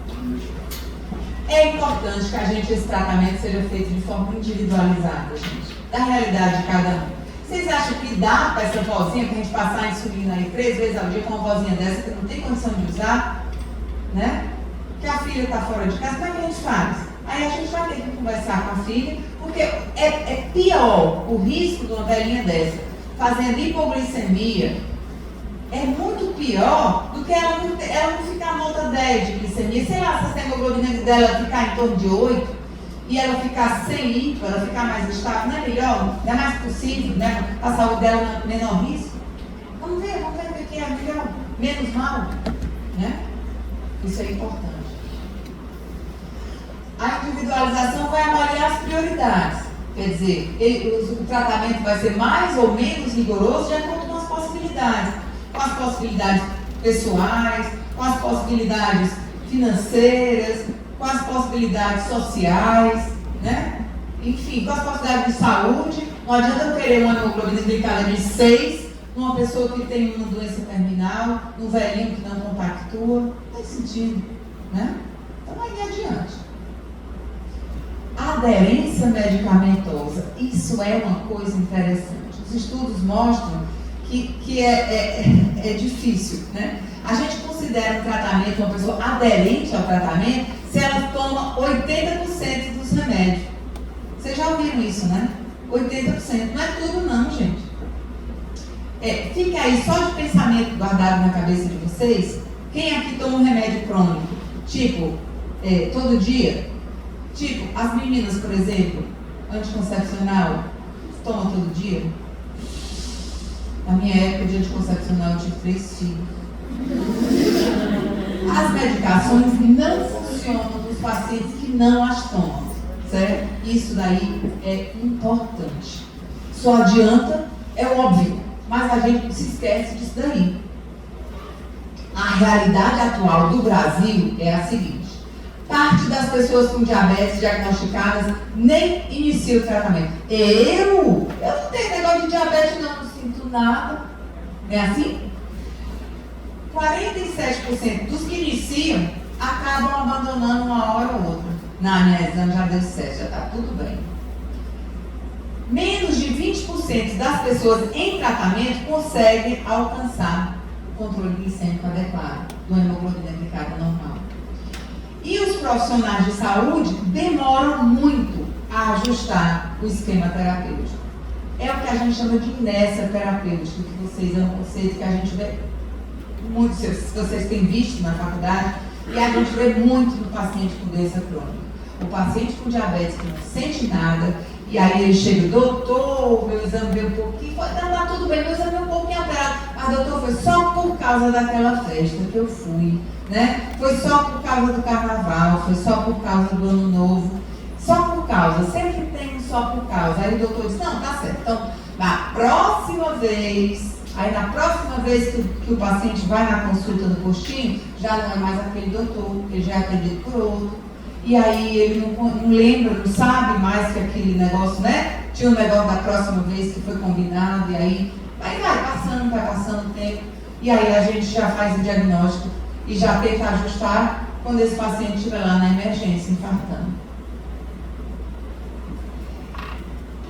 É importante que esse tratamento seja feito de forma individualizada, gente. Da realidade de cada um. Vocês acham que dá para essa vozinha, para a gente passar a insulina aí 3 vezes ao dia com uma vozinha dessa que não tem condição de usar? Né? Que a filha está fora de casa, como é que a gente faz? Aí a gente vai ter que conversar com a filha, porque é pior o risco de uma velhinha dessa fazendo hipoglicemia. É muito pior do que ela não ficar nota 10 de glicemia. Sei lá, se a hemoglobina dela ficar em torno de 8 e ela ficar sem hipo, ela ficar mais estável, não é melhor? Não é mais possível, né? A saúde dela no menor risco? Vamos ver o que é melhor, menos mal, né? Isso é importante. A individualização vai avaliar as prioridades. Quer dizer, o tratamento vai ser mais ou menos rigoroso de acordo com as possibilidades. Com as possibilidades pessoais, com as possibilidades financeiras, com as possibilidades sociais, né? Enfim, com as possibilidades de saúde. Não adianta eu querer uma hemoglobina glicada de 6 numa pessoa que tem uma doença terminal, num velhinho que não compactua. Não tem sentido, né? Então, aí adiante. Aderência medicamentosa. Isso é uma coisa interessante. Os estudos mostram que é difícil, né? A gente considera um tratamento, uma pessoa aderente ao tratamento, se ela toma 80% dos remédios. Vocês já ouviram isso, né? 80%. Não é tudo não, gente. Fica aí só de pensamento guardado na cabeça de vocês. Quem aqui toma um remédio crônico? Tipo, todo dia? Tipo, as meninas, por exemplo, anticoncepcional, tomam todo dia? Na minha época de anticoncepcional eu tive 3 filhos. As medicações não funcionam nos pacientes que não as tomam. certo? Isso daí é importante. Só adianta, é óbvio, mas a gente se esquece disso daí. A realidade atual do Brasil é a seguinte: parte das pessoas com diabetes diagnosticadas nem inicia o tratamento. Eu não tenho negócio de diabetes, não sinto nada. Não é assim? 47% dos que iniciam acabam abandonando uma hora ou outra. Não, minha exame já deu certo, já está tudo bem. Menos de 20% das pessoas em tratamento conseguem alcançar o controle glicêmico adequado do hemoglobina glicada normal. E os profissionais de saúde demoram muito a ajustar o esquema terapêutico. É o que a gente chama de inércia terapêutica, que vocês é um conceito que a gente vê muito, se vocês têm visto na faculdade, e a gente vê muito no paciente com doença crônica. O paciente com diabetes que não sente nada, e aí ele chega, doutor, meu exame veio um pouquinho, não, tá tudo bem, meu exame veio um pouquinho alterado, mas doutor, foi só por causa daquela festa que eu fui, né? Foi só por causa do carnaval, foi só por causa do ano novo, só por causa, sempre tem um só por causa. Aí o doutor diz, não, tá certo, então, na próxima vez que o paciente vai na consulta do postinho, já não é mais aquele doutor, porque já é atendido por outro. E aí ele não lembra, não sabe mais que aquele negócio, né? Tinha um negócio da próxima vez que foi combinado, e aí vai passando o tempo. E aí a gente já faz o diagnóstico e já tenta ajustar quando esse paciente estiver lá na emergência, infartando.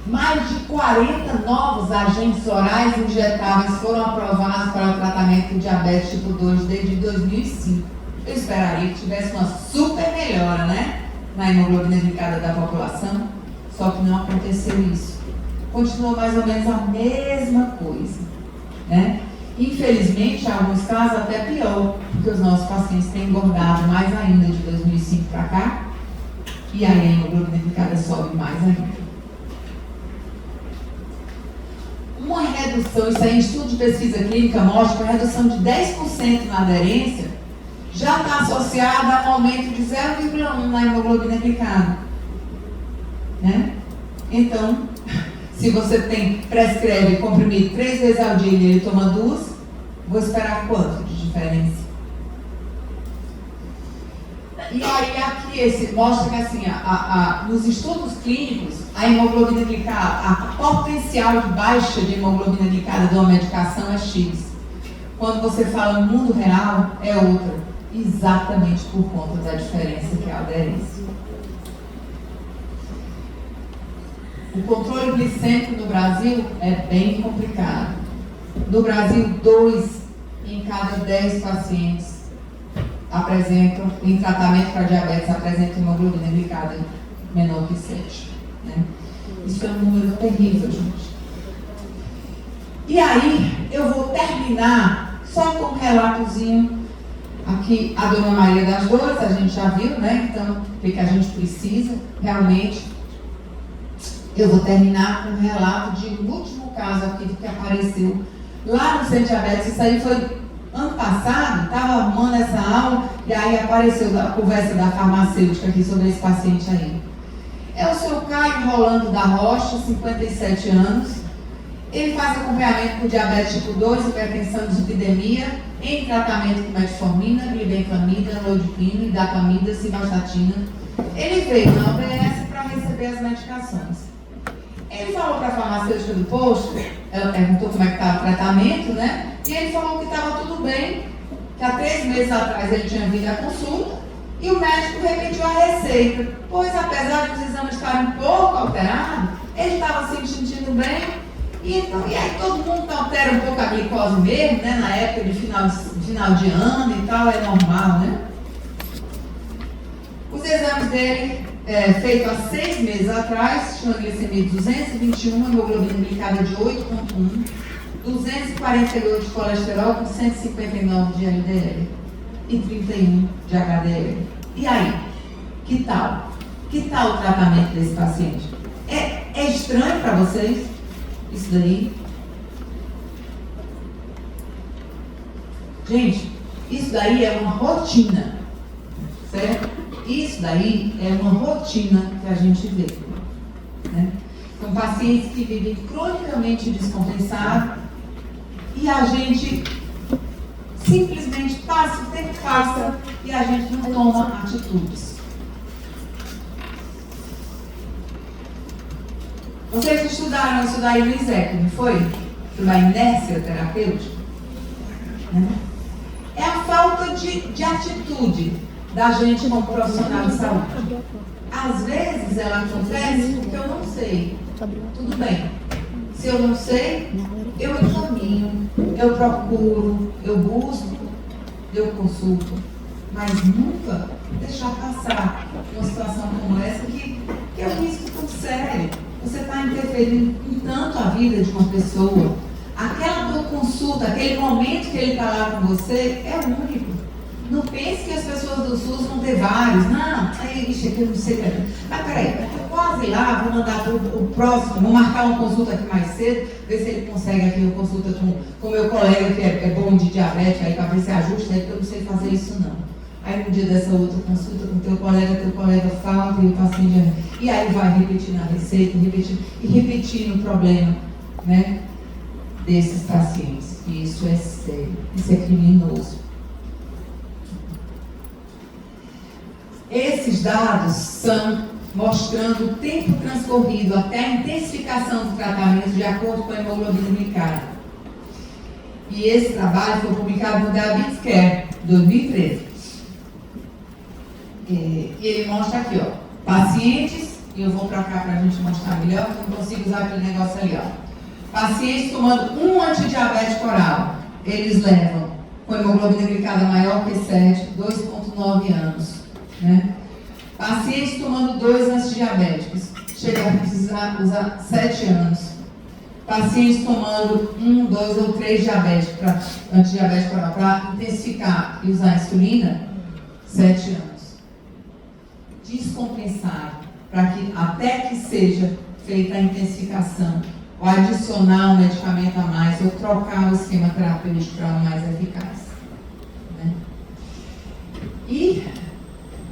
Mais de 40 novos agentes orais injetáveis foram aprovados para o tratamento de diabetes tipo 2 desde 2005. Eu esperaria que tivesse uma super melhora, né? Na hemoglobina glicada da população, só que não aconteceu isso. Continua mais ou menos a mesma coisa, né? Infelizmente, em alguns casos até pior, porque os nossos pacientes têm engordado mais ainda de 2005 para cá, e aí a hemoglobina glicada sobe mais ainda. Uma redução, isso aí em estudo de pesquisa clínica mostra que a redução de 10% na aderência já está associada a um aumento de 0,1 na hemoglobina glicada, né? Então, se você prescreve comprimido 3 vezes ao dia e ele toma 2, vou esperar quanto de diferença? E aí aqui mostra que assim, nos estudos clínicos, a hemoglobina glicada, a potencial de baixa de hemoglobina glicada de uma medicação é X. Quando você fala no mundo real, é outra. Exatamente por conta da diferença que é a aderência. O controle glicêmico no Brasil é bem complicado. No Brasil, 2 em cada 10 pacientes apresentam, em tratamento para diabetes, apresentam hemoglobina glicada menor que 7. Né? Isso é um número terrível, gente. E aí, eu vou terminar só com um relatozinho. Aqui, a Dona Maria das Dores, a gente já viu, né? Então, o que a gente precisa, realmente. Eu vou terminar com um relato de um último caso aqui que apareceu lá no Centro Diabetes. Isso aí foi ano passado, estava arrumando essa aula, e aí apareceu a conversa da farmacêutica aqui sobre esse paciente aí. É o seu Caio Rolando da Rocha, 57 anos. Ele faz acompanhamento com diabetes tipo 2, hipertensão e dislipidemia, em tratamento com metformina, glibenclamida, lodipina, idapamida, simvastatina. Ele veio na UBS para receber as medicações. Ele falou para a farmacêutica do posto, ela perguntou como é que estava o tratamento, né? E ele falou que estava tudo bem, que há 3 meses atrás ele tinha vindo à consulta, e o médico repetiu a receita, pois apesar de os exames estarem um pouco alterados, ele estava se sentindo bem. E aí todo mundo altera um pouco a glicose mesmo, né? Na época de final de ano e tal, é normal, né? Os exames dele, feitos há 6 meses atrás, tinham glicemia de 221, hemoglobina glicada de 8,1, 248 de colesterol com 159 de LDL e 31 de HDL. E aí? Que tal? Que tal o tratamento desse paciente? É estranho para vocês? Isso daí. Gente, isso daí é uma rotina, certo? isso daí é uma rotina que a gente vê, né? São pacientes que vivem cronicamente descompensados e a gente simplesmente passa, o tempo passa e a gente não toma atitudes. Vocês estudaram isso daí no ISEC, não foi? Estudar inércia terapêutica? É a falta de atitude da gente como profissional de saúde. Às vezes ela acontece porque eu não sei. Tudo bem. Se eu não sei, eu encaminho, eu procuro, eu busco, eu consulto. Mas nunca deixar passar uma situação como essa que é um risco tão sério. Você está interferindo em tanto a vida de uma pessoa. Aquela tua consulta, aquele momento que ele está lá com você é único. Não pense que as pessoas do SUS vão ter vários. Não, ixi, aqui eu não sei. Mas peraí, eu estou quase lá, vou mandar para o próximo, vou marcar uma consulta aqui mais cedo, ver se ele consegue aqui uma consulta com o meu colega que é bom de diabetes, aí para ver se ajusta, aí, porque eu não sei fazer isso não. Aí no dia dessa outra consulta com teu colega falta e o paciente e aí vai repetindo a receita, repetindo o problema, né, desses pacientes. E isso é sério, isso é criminoso. Esses dados são mostrando o tempo transcorrido até a intensificação do tratamento de acordo com a hemoglobina glicada. E esse trabalho foi publicado no Diabetes Care, 2013. E ele mostra aqui, ó, pacientes, e eu vou para cá para a gente mostrar melhor, porque eu não consigo usar aquele negócio ali, ó. Pacientes tomando um antidiabético oral, eles levam com hemoglobina glicada maior que 7, 2,9 anos, né? Pacientes tomando 2 antidiabéticos, chega a precisar usar 7 anos. Pacientes tomando 1, 2 ou 3 diabéticos antidiabético oral para intensificar e usar insulina, 7 anos. Descompensado, para que até que seja feita a intensificação, ou adicionar um medicamento a mais, ou trocar o esquema terapêutico para um mais eficaz, né? E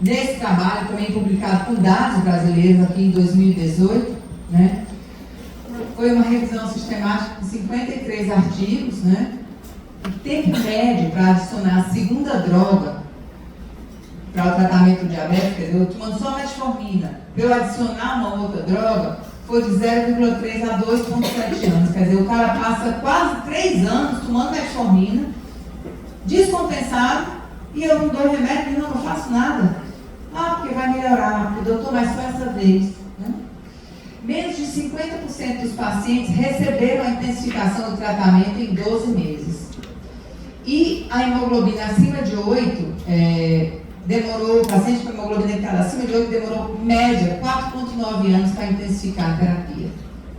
nesse trabalho, também publicado com dados brasileiros aqui em 2018, né, foi uma revisão sistemática de 53 artigos, né? O tempo médio para adicionar a segunda droga para o tratamento do diabetes, quer dizer, eu tomando só metformina, para eu adicionar uma outra droga, foi de 0,3 a 2,7 anos. Quer dizer, o cara passa quase 3 anos tomando metformina, descompensado, e eu não dou remédio, não faço nada. Ah, porque vai melhorar, porque doutor, mas só essa vez, né? Menos de 50% dos pacientes receberam a intensificação do tratamento em 12 meses. E a hemoglobina acima de 8, demorou, o paciente com hemoglobina glicada acima de 8 demorou, média, 4,9 anos para intensificar a terapia,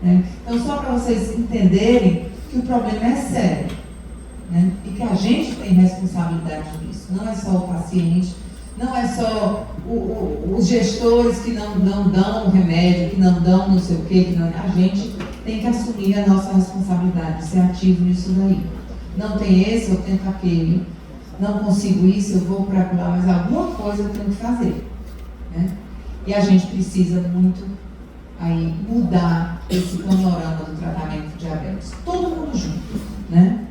né? Então, só para vocês entenderem que o problema é sério, né? E que a gente tem responsabilidade nisso, não é só o paciente, não é só os gestores que não dão o remédio, que não dão não sei o quê, que não, a gente tem que assumir a nossa responsabilidade, ser ativo nisso daí. Não tem esse, eu tento aquele. Não consigo isso, eu vou para lá, mas alguma coisa eu tenho que fazer, né? E a gente precisa muito aí mudar esse panorama do tratamento de diabetes. Todo mundo junto, né?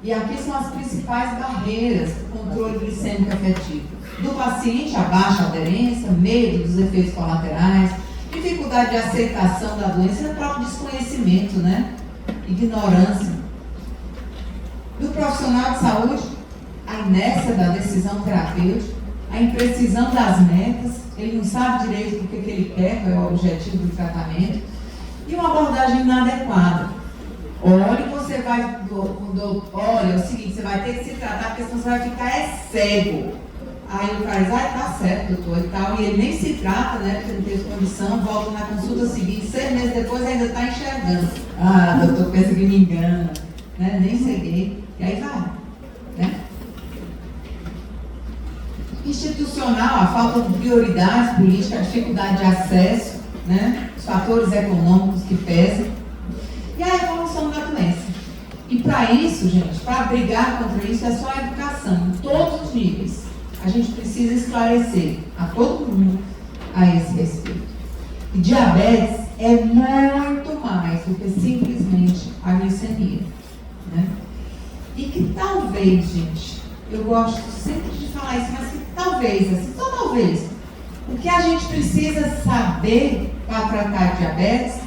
E aqui são as principais barreiras do controle glicêmico efetivo. Do paciente, a baixa aderência, medo dos efeitos colaterais, dificuldade de aceitação da doença e o próprio desconhecimento, né? Ignorância. Do profissional de saúde, a inércia da decisão terapêutica, a imprecisão das metas, ele não sabe direito o que ele quer, qual é o objetivo do tratamento, e uma abordagem inadequada. Olha, você vai, olha, é o seguinte, você vai ter que se tratar, porque senão você vai ficar cego. Aí o cara diz, tá certo, doutor, e tal, e ele nem se trata, né, porque não teve condição, volta na consulta seguinte, 6 meses depois ainda está enxergando. Ah, doutor, pensa que me engana, né, nem ceguei, e aí vai, né? Institucional, a falta de prioridades políticas, a dificuldade de acesso, né, os fatores econômicos que pesam, e a evolução da doença. E para isso, gente, para brigar contra isso, é só a educação, em todos os níveis. a gente precisa esclarecer a todo mundo a esse respeito. E diabetes é muito mais do que simplesmente a glicemia, né? E que talvez, gente, eu gosto sempre de falar isso, mas que talvez, assim, só talvez, o que a gente precisa saber para tratar diabetes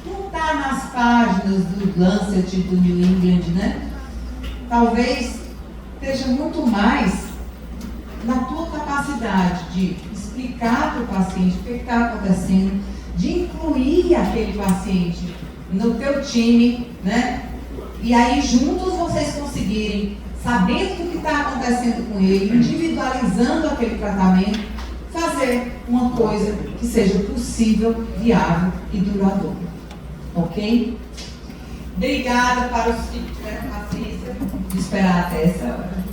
não está nas páginas do Lancet, do New England, né? Talvez esteja muito mais na tua capacidade de explicar para o paciente o que está acontecendo, de incluir aquele paciente no teu time, né? E aí juntos vocês conseguirem, sabendo o que está acontecendo com ele, individualizando aquele tratamento, fazer uma coisa que seja possível, viável e duradoura. Ok? Obrigada para os que tiveram paciência de esperar até essa hora.